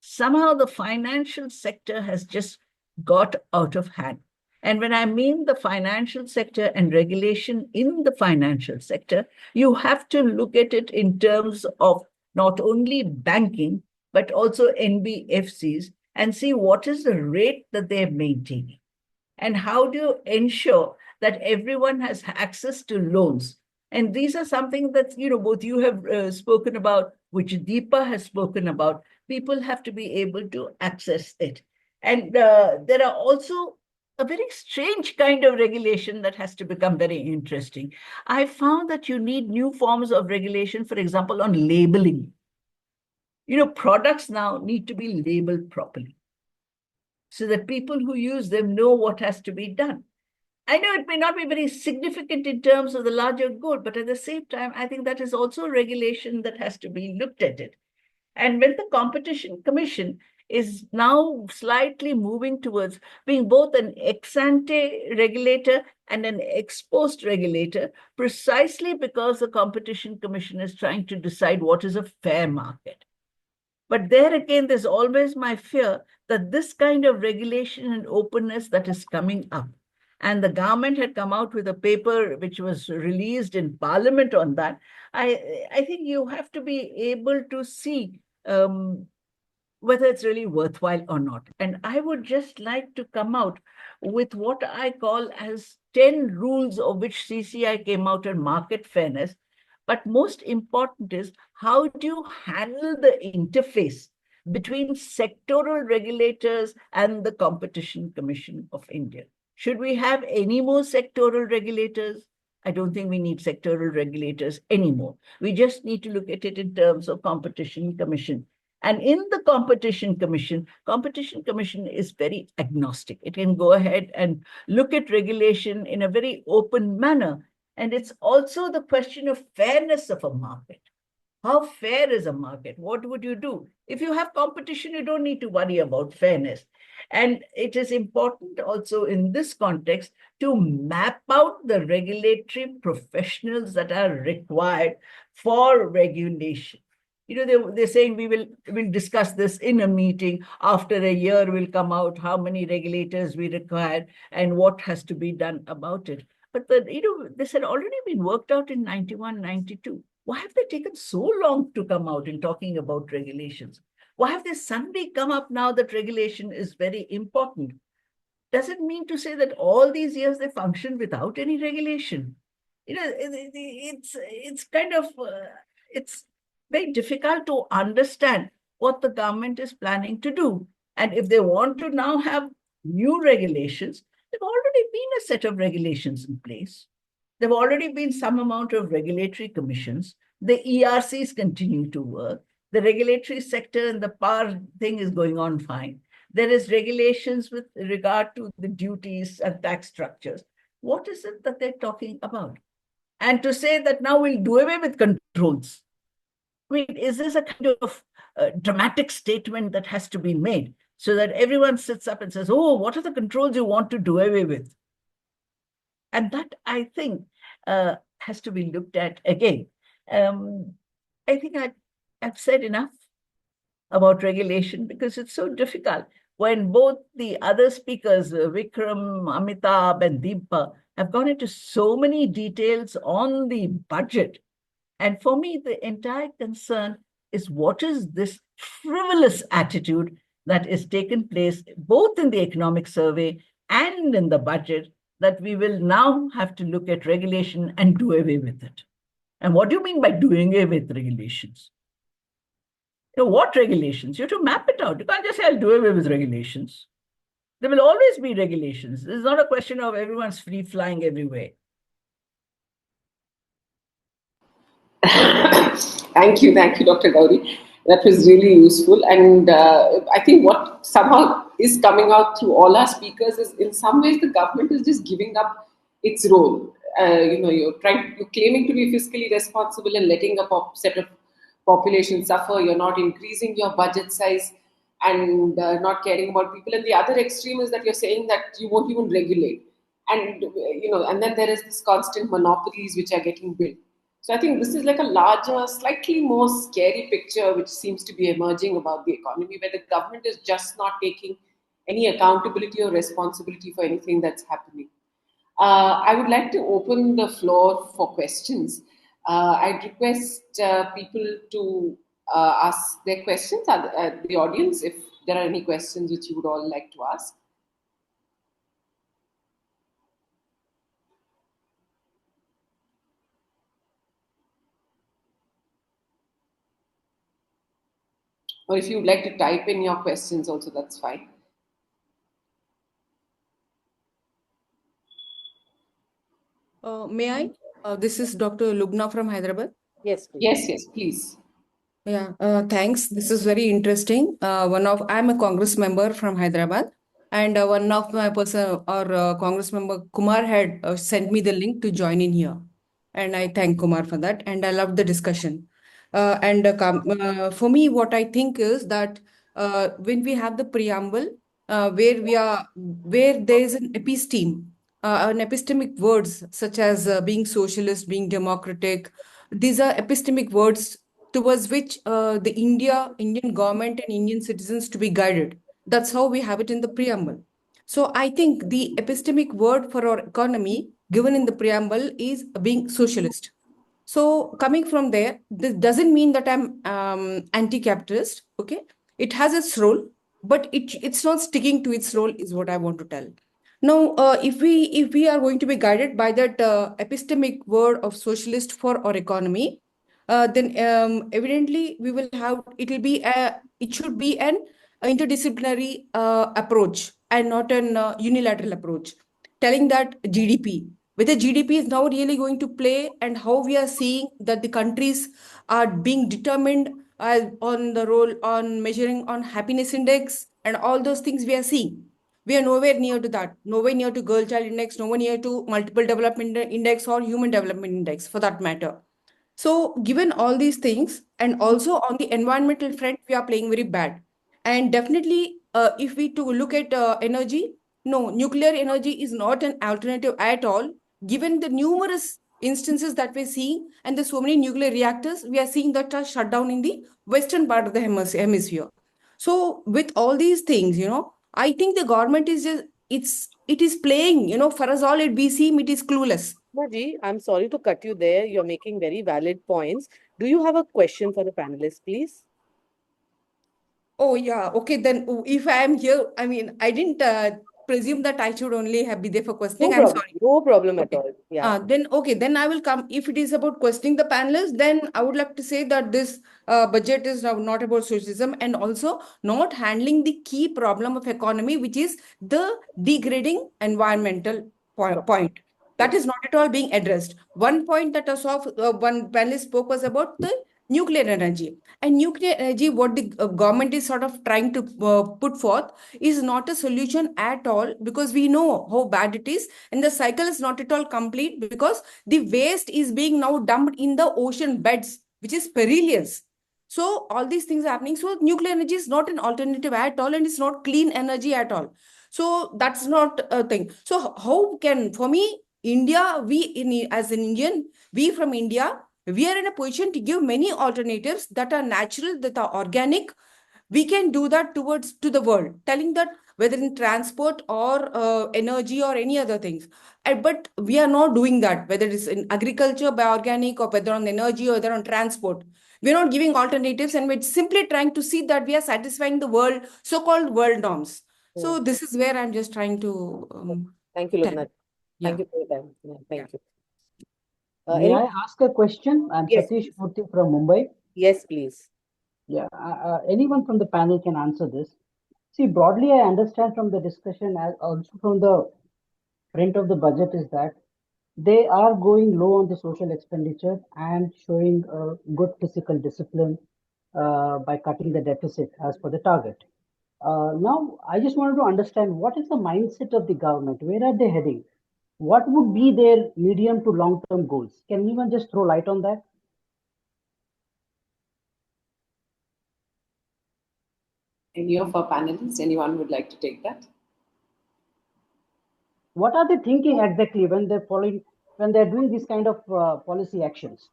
Somehow the financial sector has just got out of hand. And when I mean the financial sector and regulation in the financial sector, you have to look at it in terms of not only banking, but also NBFCs, and see what is the rate that they're maintaining. And how do you ensure that everyone has access to loans? And these are something that, both you have spoken about, which Dipa has spoken about. People have to be able to access it. And there are also a very strange kind of regulation that has to become very interesting. I found that you need new forms of regulation, for example, on labeling. Products now need to be labeled properly so that people who use them know what has to be done. I know it may not be very significant in terms of the larger good, but at the same time, I think that is also regulation that has to be looked at it. And when the Competition Commission is now slightly moving towards being both an ex-ante regulator and an ex-post regulator, precisely because the Competition Commission is trying to decide what is a fair market. But there again, there's always my fear that this kind of regulation and openness that is coming up, and the government had come out with a paper which was released in Parliament on that, I think you have to be able to see whether it's really worthwhile or not. And I would just like to come out with what I call as 10 rules of which CCI came out on market fairness. But most important is, how do you handle the interface between sectoral regulators and the Competition Commission of India? Should we have any more sectoral regulators? I don't think we need sectoral regulators anymore. We just need to look at it in terms of Competition Commission. And in the Competition Commission is very agnostic. It can go ahead and look at regulation in a very open manner. And it's also the question of fairness of a market. How fair is a market? What would you do? If you have competition, you don't need to worry about fairness. And it is important also in this context to map out the regulatory professionals that are required for regulation. They're saying we'll discuss this in a meeting. After a year, we'll come out how many regulators we require and what has to be done about it. But this had already been worked out in 91, 92. Why have they taken so long to come out in talking about regulations? Why have they suddenly come up now that regulation is very important? Does it mean to say that all these years they functioned without any regulation? It's kind of, it's very difficult to understand what the government is planning to do. And if they want to now have new regulations, there've already been a set of regulations in place. There've already been some amount of regulatory commissions. The ERCs continue to work. The regulatory sector and the power thing is going on fine. There is regulations with regard to the duties and tax structures. What is it that they're talking about? And to say that now we'll do away with controls. I mean, is this a kind of dramatic statement that has to be made so that everyone sits up and says, oh, what are the controls you want to do away with? And that, I think, has to be looked at again. I think I've said enough about regulation because it's so difficult when both the other speakers, Vikram, Amitabh, and Dipa, have gone into so many details on the budget. And for me, the entire concern is what is this frivolous attitude that is taken place both in the economic survey and in the budget, that we will now have to look at regulation and do away with it. And what do you mean by doing away with regulations? What regulations? You have to map it out. You can't just say, I'll do away with regulations. There will always be regulations. It's not a question of everyone's free flying everywhere. Thank you, Dr. Gouri. That was really useful. And I think what somehow is coming out through all our speakers is, in some ways, the government is just giving up its role. You're claiming to be fiscally responsible and letting a set of population suffer. You're not increasing your budget size and not caring about people. And the other extreme is that you're saying that you won't even regulate. And and then there is this constant monopolies which are getting built. So I think this is like a larger, slightly more scary picture which seems to be emerging about the economy, where the government is just not taking any accountability or responsibility for anything that's happening. I would like to open the floor for questions. I'd request people to ask their questions, the audience, if there are any questions which you would all like to ask. Or if you'd like to type in your questions also, that's fine. May I? This is Dr. Lubna from Hyderabad. Yes, please. Yes, please. Yeah, thanks. This is very interesting. I'm a Congress member from Hyderabad, and one of my Congress member Kumar had sent me the link to join in here, and I thank Kumar for that. And I loved the discussion. For me, what I think is that when we have the preamble, where there is an epistemic words such as being socialist, being democratic. These are epistemic words towards which the Indian government and Indian citizens to be guided. That's how we have it in the preamble. So I think the epistemic word for our economy given in the preamble is being socialist. So coming from there, this doesn't mean that I'm anti-capitalist. Okay, it has its role, but it's not sticking to its role, is what I want to tell. Now, if we are going to be guided by that epistemic word of socialist for our economy, then evidently it should be an interdisciplinary approach and not an unilateral approach, telling that whether GDP is now really going to play, and how we are seeing that the countries are being determined on the role on measuring on happiness index and all those things we are seeing. We are nowhere near to that, nowhere near to girl child index, nowhere near to multiple development index or human development index for that matter. So given all these things, and also on the environmental front, we are playing very bad. And definitely, if we to look at energy, no, nuclear energy is not an alternative at all. Given the numerous instances that we're seeing, and there's so many nuclear reactors, we are seeing that are shut down in the western part of the hemisphere. So with all these things, I think the government is it is playing, for us all we seem it is clueless. Ji, I'm sorry to cut you there. You're making very valid points. Do you have a question for the panelists, please? Oh, yeah. Okay, then if I am here, I mean, I didn't presume that I should only be there for questioning. No I'm problem. sorry. No problem Okay. at all. Yeah. Then I will come. If it is about questioning the panelists, then I would like to say that this budget is not about socialism, and also not handling the key problem of economy, which is the degrading environmental point. That is not at all being addressed. One point that one panelist spoke was about the nuclear energy. And nuclear energy, what the government is sort of trying to put forth, is not a solution at all, because we know how bad it is, and the cycle is not at all complete, because the waste is being now dumped in the ocean beds, which is perilous. So all these things are happening. So nuclear energy is not an alternative at all, and it's not clean energy at all. So that's not a thing. So how can, for me, India, as an Indian, we from India, we are in a position to give many alternatives that are natural, that are organic. We can do that to the world, telling that whether in transport or energy or any other things. But we are not doing that, whether it's in agriculture by organic, or whether on energy, or whether on transport. We're not giving alternatives, and we're simply trying to see that we are satisfying the world, so-called world norms. So this is where I'm just trying to Thank you, tell. Loknath. Yeah. Thank you for your time. Yeah, thank you. May Any? I ask a question? I'm Yes, Satish please. Murthy from Mumbai. Yes, please. Yeah, anyone from the panel can answer this. See, broadly, I understand from the discussion, as also from the print of the budget, is that they are going low on the social expenditure and showing good fiscal discipline by cutting the deficit as per the target. Now, I just wanted to understand what is the mindset of the government? Where are they heading? What would be their medium to long-term goals? Can anyone just throw light on that? Any of our panelists, anyone would like to take that? What are they thinking exactly when they're following, when they're doing these kind of policy actions?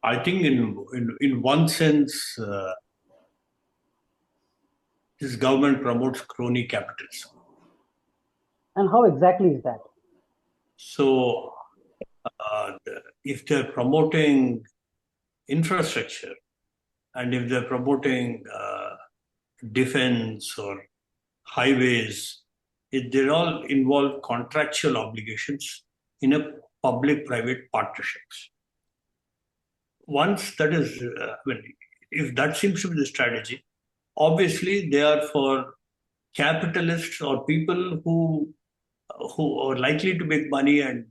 I think in one sense, this government promotes crony capitalism. And how exactly is that? So if they're promoting infrastructure, and if they're promoting defense or highways, they all involve contractual obligations in a public-private partnerships. Once that is, if that seems to be the strategy, obviously they are for capitalists or people who are likely to make money and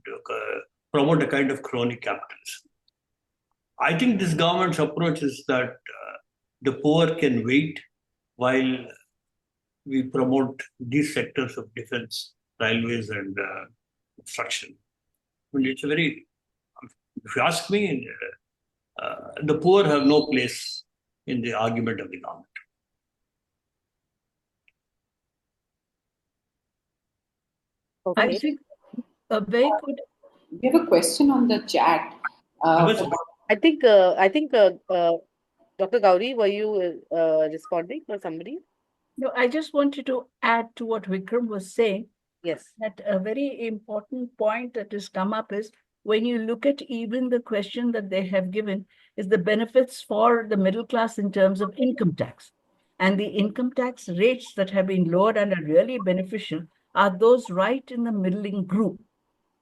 promote a kind of crony capitalism. I think this government's approach is that the poor can wait while we promote these sectors of defense, railways, and construction. I mean, it's a very, if you ask me, the poor have no place in the argument of the government. I Okay. think a very good. We have a question on the chat. I think Dr. Gouri, were you responding or somebody? No, I just wanted to add to what Vikram was saying. Yes. That a very important point that has come up is when you look at even the question that they have given is the benefits for the middle class in terms of income tax. And the income tax rates that have been lowered and are really beneficial are those right in the middling group.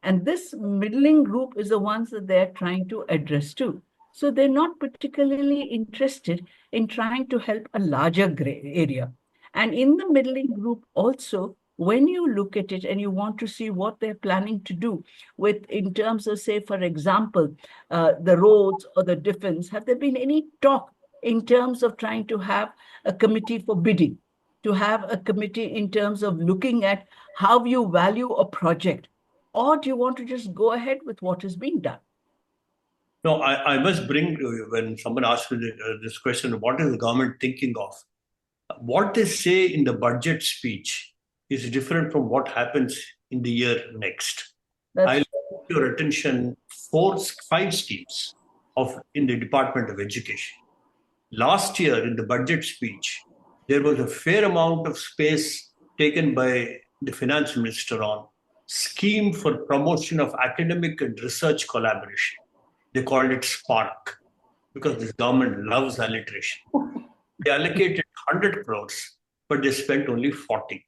And this middling group is the ones that they're trying to address too. So they're not particularly interested in trying to help a larger gray area. And in the middling group also, when you look at it and you want to see what they're planning to do with, in terms of, say, for example, the roads or the defense, have there been any talk in terms of trying to have a committee for bidding, to have a committee in terms of looking at how you value a project? Or do you want to just go ahead with what is being done? No, I must bring, when someone asks me this question, what is the government thinking of? What they say in the budget speech is different from what happens in the year next. I'll put your attention 5 schemes in the Department of Education. Last year in the budget speech, there was a fair amount of space taken by the finance minister on scheme for promotion of academic and research collaboration. They called it SPARK because this government loves alliteration. They allocated 100 crores, but they spent only 40.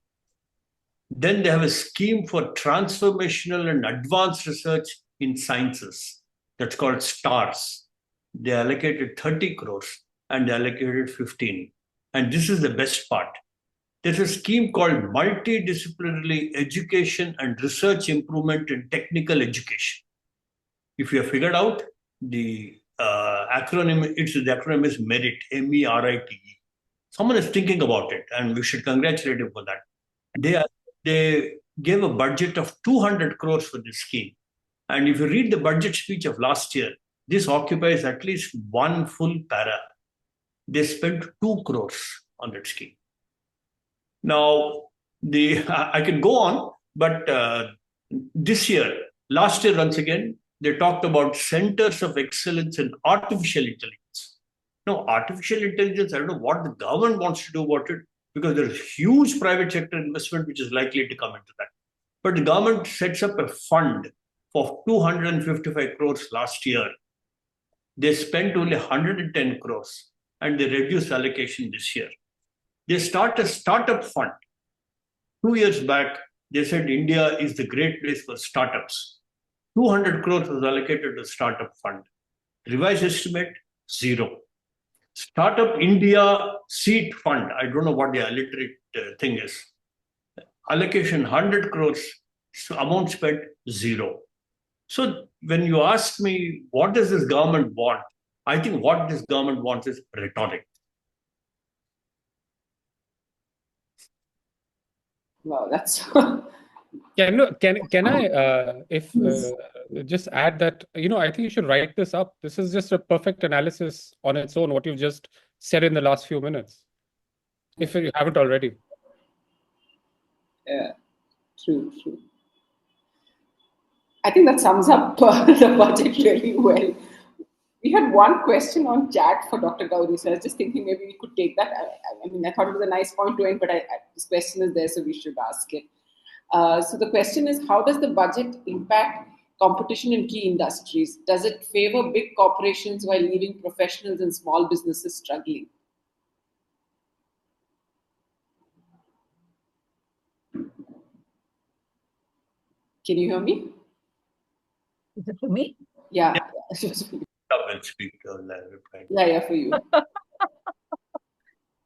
Then they have a scheme for transformational and advanced research in sciences. That's called STARS. They allocated 30 crores and they allocated 15. And this is the best part. There's a scheme called Multidisciplinary Education and Research Improvement in Technical Education. If you have figured out the acronym, the acronym is MERIT, MERITE. Someone is thinking about it, and we should congratulate him for that. They gave a budget of 200 crores for this scheme. And if you read the budget speech of last year, this occupies at least one full para. They spent 2 crores on that scheme. Now, I can go on, but last year, once again, they talked about centers of excellence in artificial intelligence. No, artificial intelligence, I don't know what the government wants to do about it, because there's huge private sector investment which is likely to come into that. But the government sets up a fund for 255 crores last year. They spent only 110 crores and they reduced allocation this year. They start a startup fund. 2 years back, they said India is the great place for startups. 200 crores was allocated to startup fund. Revised estimate, zero. Startup India Seed Fund, I don't know what the illiterate thing is. Allocation 100 crores, so amount spent, zero. So when you ask me, what does this government want? I think what this government wants is rhetoric. Wow, that's Can I just add that, I think you should write this up. This is just a perfect analysis on its own, what you've just said in the last few minutes, if you haven't already. yeah, true. I think that sums up the budget really well. We had one question on chat for Dr. Gouri, so I was just thinking maybe we could take that. I mean, I thought it was a nice point to end, but this question is there, so we should ask it. So the question is, how does the budget impact competition in key industries? Does it favor big corporations while leaving professionals and small businesses struggling? Can you hear me? Is it for me? Yeah. I will speak to reply. Yeah, for you.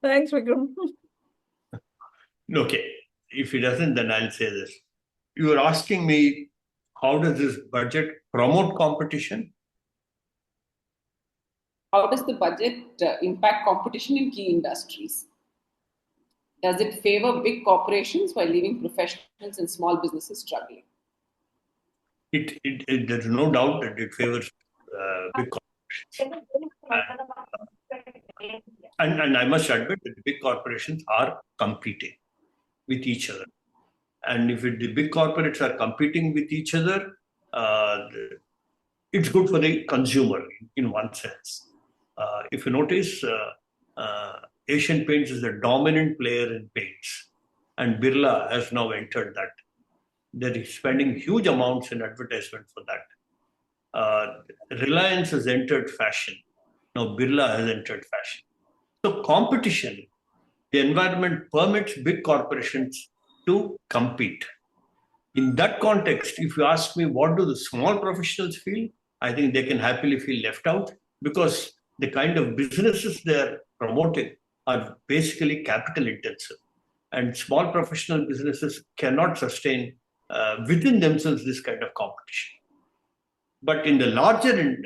Thanks, Vikram. Okay, if he doesn't, then I'll say this. You are asking me, how does this budget promote competition? How does the budget impact competition in key industries? Does it favor big corporations while leaving professionals and small businesses struggling? There's no doubt that it favors big corporations. And I must admit that the big corporations are competing with each other. And if the big corporates are competing with each other, it's good for the consumer in one sense. If you notice, Asian Paints is the dominant player in paints, and Birla has now entered that. They're spending huge amounts in advertisement for that. Reliance has entered fashion. Now Birla has entered fashion. So competition, the environment permits big corporations to compete. In that context, if you ask me, what do the small professionals feel? I think they can happily feel left out, because the kind of businesses they're promoting are basically capital intensive. And small professional businesses cannot sustain within themselves this kind of competition. But in the larger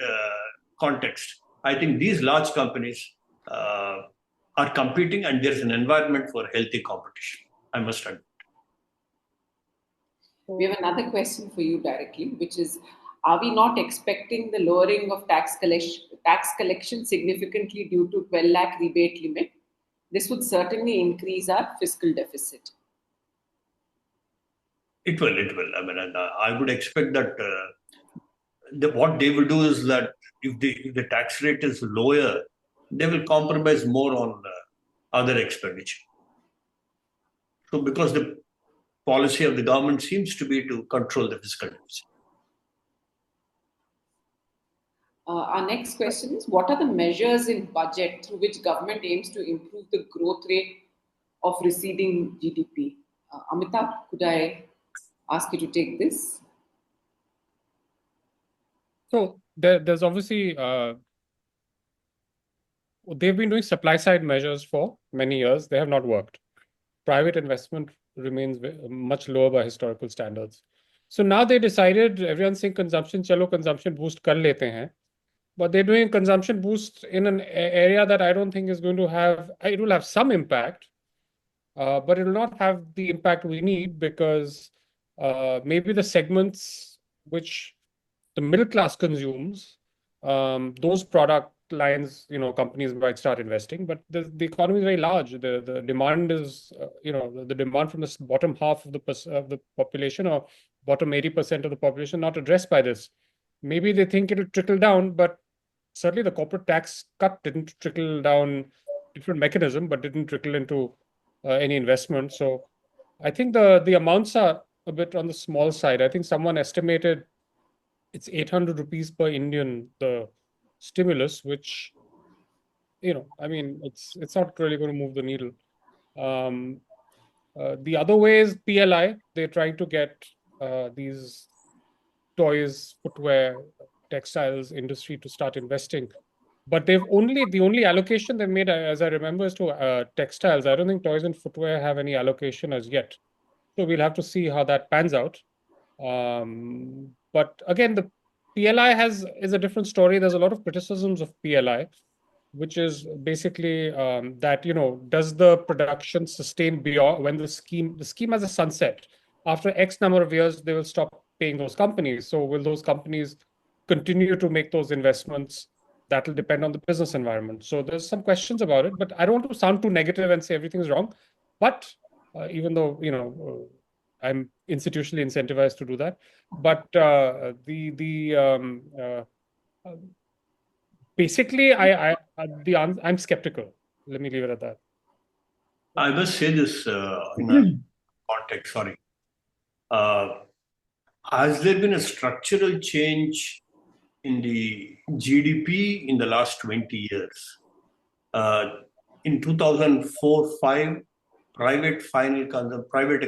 context, I think these large companies are competing, and there's an environment for healthy competition, I must admit. We have another question for you directly, which is, are we not expecting the lowering of tax collection significantly due to 12 lakh rebate limit? This would certainly increase our fiscal deficit. It will. I mean, I would expect that what they will do is that if the tax rate is lower, they will compromise more on other expenditure. So because the policy of the government seems to be to control the fiscal deficit. Our next question is, what are the measures in budget through which government aims to improve the growth rate of receding GDP? Amitabh, could I ask you to take this? So there's obviously, they've been doing supply side measures for many years. They have not worked. Private investment remains much lower by historical standards. So now they decided, everyone's saying consumption, chalo consumption boost kar lete hain. But they're doing consumption boost in an area that I don't think is going to have, it will have some impact, but it will not have the impact we need, because maybe the segments which the middle class consumes, those product lines, companies might start investing, but the economy is very large. The demand is, the demand from the bottom half of the population, or bottom 80% of the population, not addressed by this. Maybe they think it'll trickle down, but certainly the corporate tax cut didn't trickle down, different mechanism, but didn't trickle into any investment. So I think the amounts are a bit on the small side. I think someone estimated it's 800 rupees per Indian, the stimulus, which, I mean, it's not really going to move the needle. The other way is PLI. They're trying to get these toys, footwear, textiles industry to start investing. But the only allocation they made, as I remember, is to textiles. I don't think toys and footwear have any allocation as yet. So we'll have to see how that pans out. But again, the PLI is a different story. There's a lot of criticisms of PLI, which is basically that, does the production sustain beyond when the scheme has a sunset? After X number of years, they will stop paying those companies. So will those companies continue to make those investments? That will depend on the business environment. So there's some questions about it, but I don't want to sound too negative and say everything's wrong. But even though, I'm institutionally incentivized to do that, but basically, I'm skeptical. Let me leave it at that. I must say this in a context, sorry. Has there been a structural change in the GDP in the last 20 years? In 2004-5, private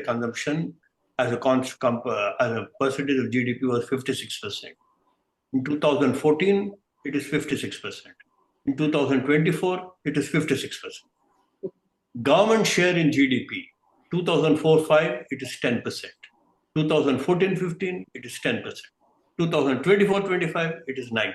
consumption as a percentage of GDP was 56%. In 2014, it is 56%. In 2024, it is 56%. Government share in GDP, 2004-5, it is 10%. 2014-15, it is 10%. 2024-25, it is 9%.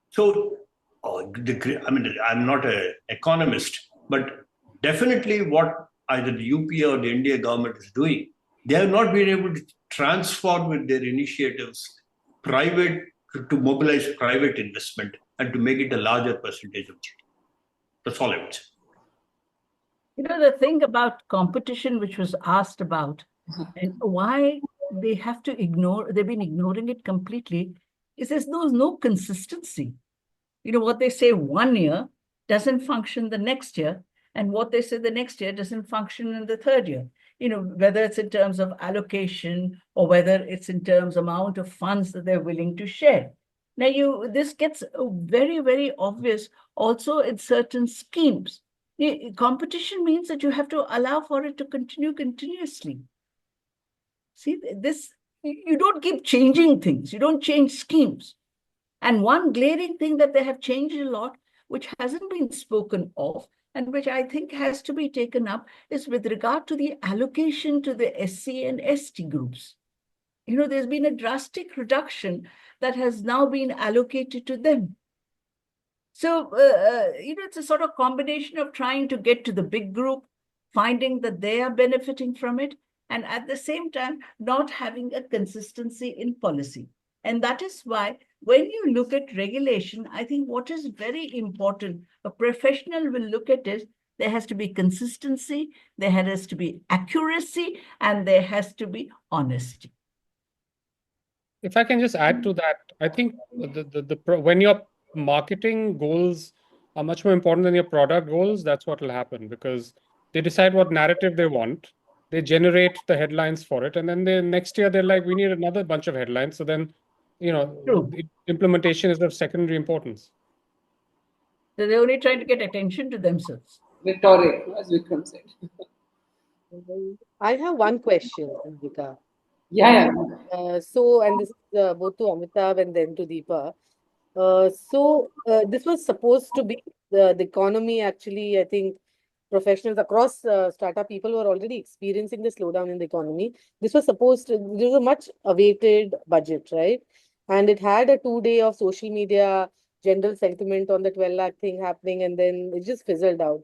So, I'm not an economist, but definitely what either the UP or the India government is doing, they have not been able to transform with their initiatives to mobilize private investment and to make it a larger percentage of GDP. That's all I would say. The thing about competition, which was asked about, and why they've been ignoring it completely, is there's no consistency. What they say one year doesn't function the next year, and what they say the next year doesn't function in the third year. Whether it's in terms of allocation or whether it's in terms of amount of funds that they're willing to share. Now, this gets very, very obvious also in certain schemes. Competition means that you have to allow for it to continue continuously. See, you don't keep changing things. You don't change schemes. And one glaring thing that they have changed a lot, which hasn't been spoken of, and which I think has to be taken up, is with regard to the allocation to the SC and ST groups. There's been a drastic reduction that has now been allocated to them. So, it's a sort of combination of trying to get to the big group, finding that they are benefiting from it, and at the same time, not having a consistency in policy. And that is why when you look at regulation, I think what is very important, a professional will look at it, there has to be consistency, there has to be accuracy, and there has to be honesty. If I can just add to that, I think when your marketing goals are much more important than your product goals, that's what will happen, because they decide what narrative they want, they generate the headlines for it, and then next year they're like, we need another bunch of headlines. So then, implementation is of secondary importance. So they're only trying to get attention to themselves. Rhetoric, as Vikram said. I have one question, Geeta. Yeah. And this is both to Amitabh and then to Dipa. This was supposed to be the economy. Actually, I think professionals across startup people were already experiencing the slowdown in the economy. This was a much awaited budget, right? And it had a 2 day of social media general sentiment on the 12 lakh thing happening, and then it just fizzled out.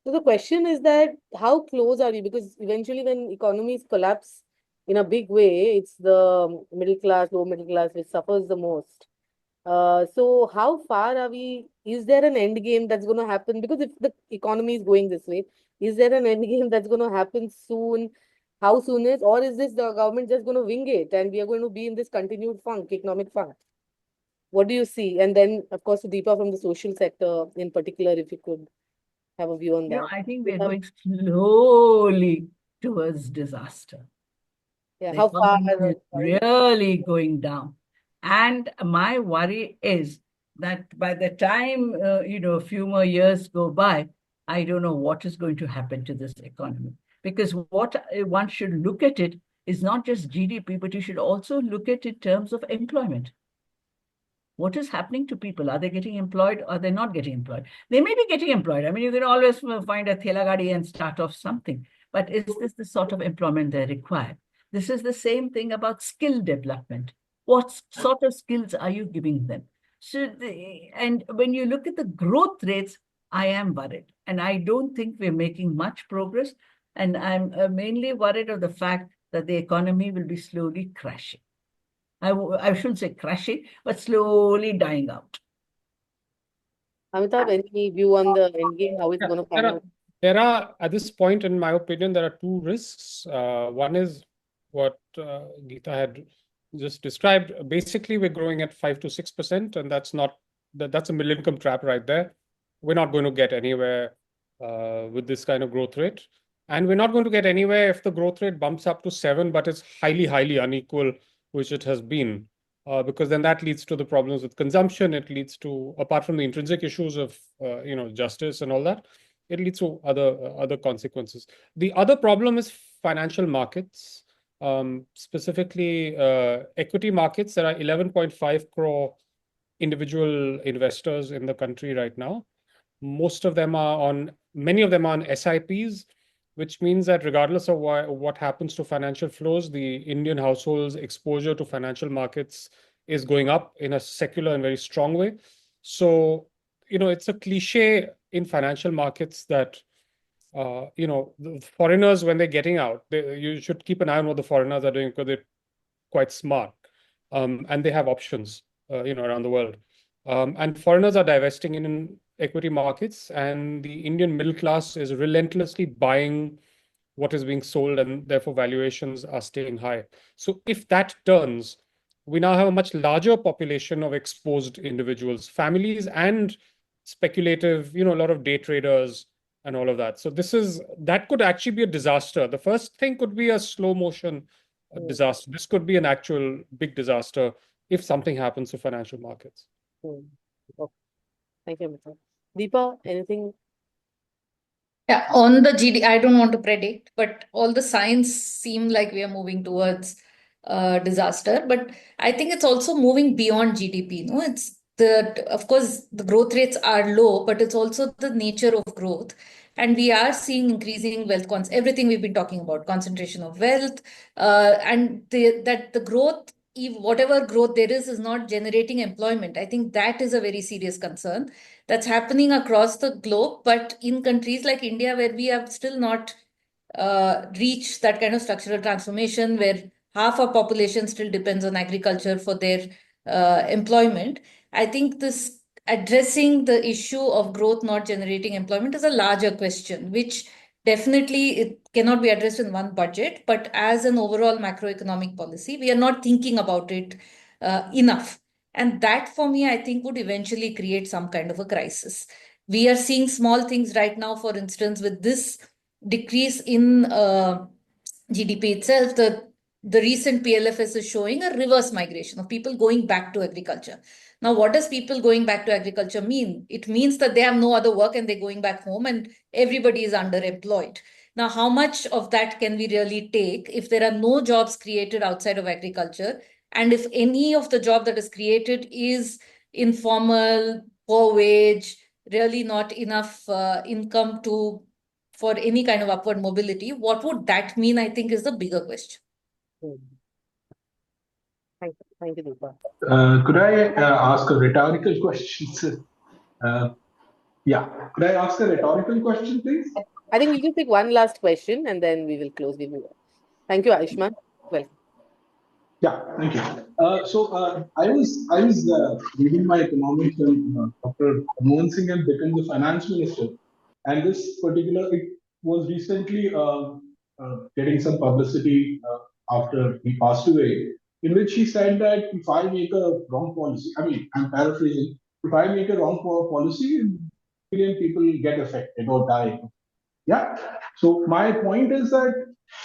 So the question is that how close are we? Because eventually when economies collapse in a big way, it's the middle class, low middle class, which suffers the most. So how far are we? Is there an end game that's going to happen? Because if the economy is going this way, is there an end game that's going to happen soon? How soon is? Or is this the government just going to wing it and we are going to be in this continued economic funk? What do you see? And then, of course, Deepa from the social sector in particular, if you could have a view on that. I think we're going slowly towards disaster. Yeah, The how far? economy is really going down. And my worry is that by the time, a few more years go by, I don't know what is going to happen to this economy. Because what one should look at it is not just GDP, but you should also look at it in terms of employment. What is happening to people? Are they getting employed or are they not getting employed? They may be getting employed. I mean, you can always find a thelagadi and start off something. But is this the sort of employment they require? This is the same thing about skill development. What sort of skills are you giving them? And when you look at the growth rates, I am worried. And I don't think we're making much progress. And I'm mainly worried of the fact that the economy will be slowly crashing. I shouldn't say crashing, but slowly dying out. Amitabh, any view on the end game? How it's going to pan out? There are, at this point, in my opinion, there are two risks. One is what Geeta had just described. Basically, we're growing at 5 to 6%, and that's a middle income trap right there. We're not going to get anywhere with this kind of growth rate. And we're not going to get anywhere if the growth rate bumps up to 7, but it's highly, highly unequal, which it has been. Because then that leads to the problems with consumption. It leads to, apart from the intrinsic issues of justice and all that, it leads to other consequences. The other problem is financial markets, specifically equity markets. There are 11.5 crore individual investors in the country right now. Many of them are on SIPs, which means that regardless of what happens to financial flows, the Indian households' exposure to financial markets is going up in a secular and very strong way. So, it's a cliche in financial markets that, the foreigners, when they're getting out, you should keep an eye on what the foreigners are doing because they're quite smart and they have options, around the world. And foreigners are divesting in equity markets, and the Indian middle class is relentlessly buying what is being sold, and therefore valuations are staying high. So if that turns, we now have a much larger population of exposed individuals, families, and speculative, a lot of day traders and all of that. So that could actually be a disaster. The first thing could be a slow motion disaster. This could be an actual big disaster if something happens to financial markets. Okay. Thank you, Amitabh. Deepa, anything? Yeah, on the GD, I don't want to predict, but all the signs seem like we are moving towards disaster. But I think it's also moving beyond GDP. No, of course, the growth rates are low, but it's also the nature of growth. And we are seeing increasing wealth, everything we've been talking about, concentration of wealth, and that the growth, whatever growth there is not generating employment. I think that is a very serious concern that's happening across the globe, but in countries like India, where we have still not reached that kind of structural transformation, where half our population still depends on agriculture for their employment, I think this addressing the issue of growth not generating employment is a larger question, which definitely it cannot be addressed in one budget, but as an overall macroeconomic policy, we are not thinking about it enough. And that, for me, I think would eventually create some kind of a crisis. We are seeing small things right now, for instance, with this decrease in GDP itself, the recent PLFS is showing a reverse migration of people going back to agriculture. Now, what does people going back to agriculture mean? It means that they have no other work and they're going back home and everybody is underemployed. Now, how much of that can we really take if there are no jobs created outside of agriculture? And if any of the job that is created is informal, poor wage, really not enough income for any kind of upward mobility, what would that mean? I think is the bigger question. Thank you, Deepa. Could I ask a rhetorical question, sir? Could I ask a rhetorical question, please? I think we'll just take one last question and then we will close the video. Thank you, Ayushman. Welcome. Yeah, thank you. I was reading my economics and Dr. Manmohan Singh had become the finance minister, and this particular it was recently getting some publicity after he passed away. in which he said that if I make a wrong policy, I mean, I'm paraphrasing, if I make a wrong policy, million people get affected or die. Yeah. So my point is that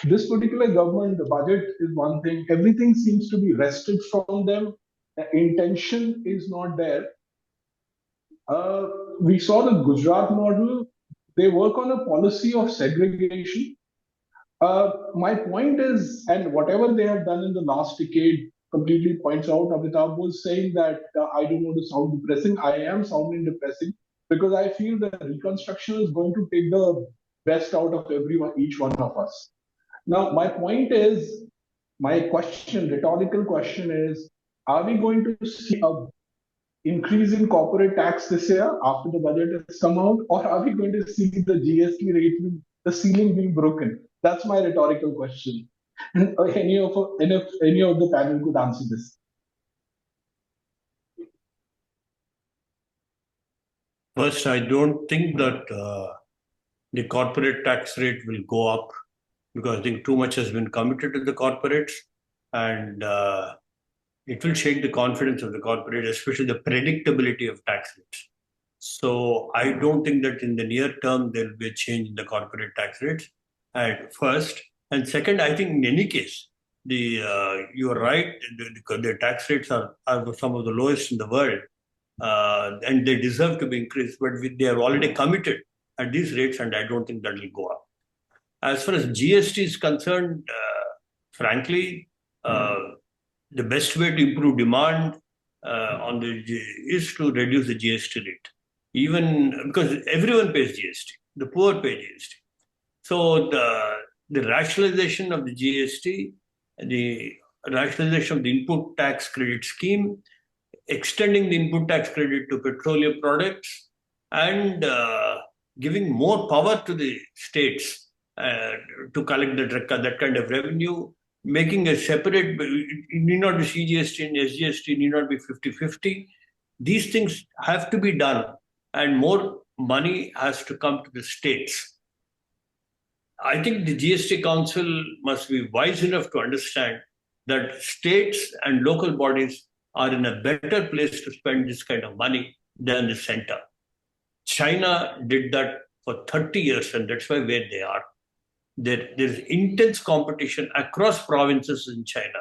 this particular government, the budget is one thing, everything seems to be wrested from them. The intention is not there. We saw the Gujarat model. They work on a policy of segregation. My point is, and whatever they have done in the last decade completely points out, Amitabh was saying that I don't want to sound depressing. I am sounding depressing because I feel that reconstruction is going to take the best out of everyone, each one of us. Now, my point is, my question, rhetorical question is, are we going to see a increase in corporate tax this year after the budget has come out, or are we going to see the GST rate, the ceiling being broken? That's my rhetorical question. And any of the panel could answer this. First, I don't think that the corporate tax rate will go up because I think too much has been committed to the corporates, and it will shake the confidence of the corporate, especially the predictability of tax rates. So I don't think that in the near term there will be a change in the corporate tax rates. And first, and second, I think in any case, you are right. The tax rates are some of the lowest in the world, and they deserve to be increased. But they are already committed at these rates, and I don't think that will go up. As far as GST is concerned, frankly, the best way to improve demand is to reduce the GST rate, even because everyone pays GST, the poor pay GST. So the rationalization of the GST, the rationalization of the input tax credit scheme, extending the input tax credit to petroleum products, and giving more power to the states to collect that kind of revenue, making a separate, it need not be CGST and SGST, need not be 50-50. These things have to be done, and more money has to come to the states. I think the GST Council must be wise enough to understand that states and local bodies are in a better place to spend this kind of money than the center. China did that for 30 years, and that's why where they are. There's intense competition across provinces in China.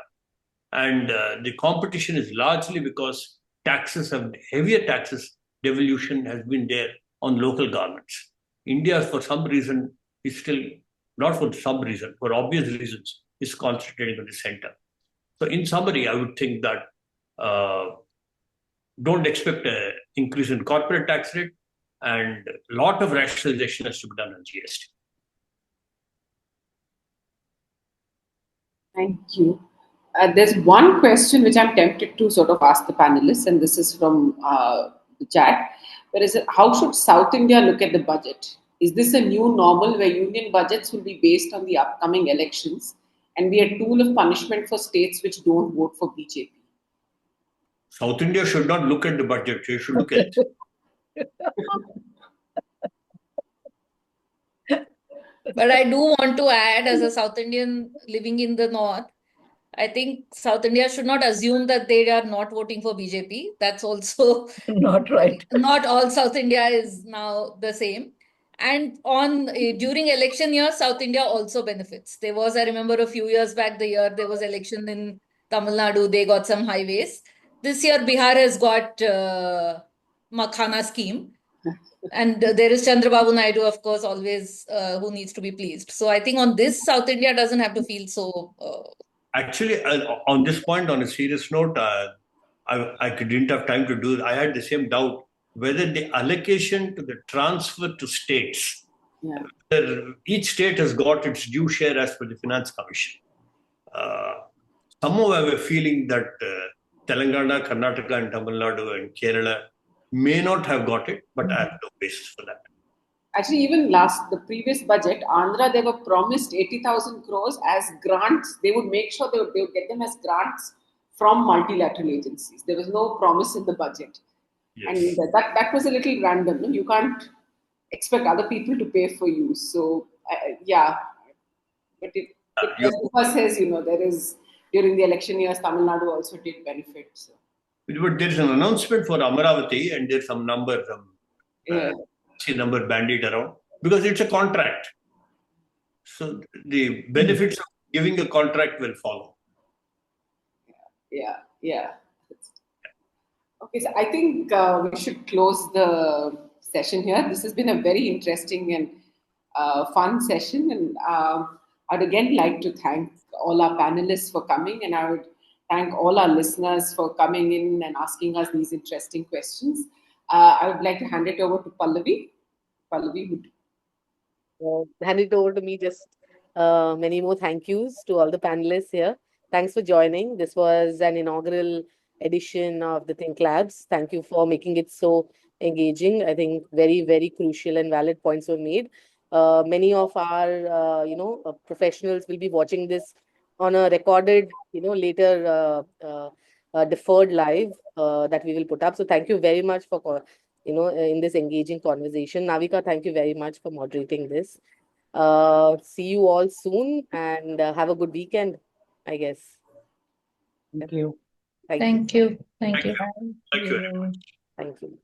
And the competition is largely because heavier taxes devolution has been there on local governments. India, for some reason, is still, not for some reason, for obvious reasons, is concentrating on the center. So in summary, I would think that don't expect an increase in corporate tax rate, and a lot of rationalization has to be done on GST. Thank you. There's one question which I'm tempted to sort of ask the panelists, and this is from the chat. Where is it? How should South India look at the budget? Is this a new normal where union budgets will be based on the upcoming elections and be a tool of punishment for states which don't vote for BJP? South India should not look at the budget. They should look at it. But I do want to add, as a South Indian living in the north, I think South India should not assume that they are not voting for BJP. That's also Not right. Not all South India is now the same. And during election year, South India also benefits. There was, I remember a few years back, the year there was election in Tamil Nadu, they got some highways. This year, Bihar has got Makhana scheme. And there is Chandrababu Naidu, of course, always who needs to be pleased. So I think on this, South India doesn't have to feel so. Actually, on this point, on a serious note, I didn't have time to do it. I had the same doubt whether the allocation to the transfer to states, each state has got its due share as per the Finance Commission. Somehow I have a feeling that Telangana, Karnataka, and Tamil Nadu and Kerala may not have got it, but I have no basis for that. Actually, even the previous budget, Andhra, they were promised 80,000 crores as grants. They would make sure they would get them as grants from multilateral agencies. There was no promise in the budget. Yes. And that was a little random. You can't expect other people to pay for you. So, yeah. But as Dipa says, there is during the election years, Tamil Nadu also did benefit. So. But there's an announcement for Amaravati, and there's some number, number bandied around, because it's a contract. So the benefits of giving a contract will follow. Yeah. Okay, so I think we should close the session here. This has been a very interesting and fun session, and I'd again like to thank all our panelists for coming, and I would thank all our listeners for coming in and asking us these interesting questions. I would like to hand it over to Pallavi. Pallavi, hand it over to me. Just many more thank yous to all the panelists here. Thanks for joining. This was an inaugural edition of the ThinkLabs. Thank you for making it so engaging. I think very, very crucial and valid points were made. Many of our, professionals will be watching this on a recorded, later deferred live that we will put up. So thank you very much for, in this engaging conversation. Navika, thank you very much for moderating this. See you all soon, and have a good weekend, I guess. Thank you. Thank you. Thank you. Thank you. Thank you.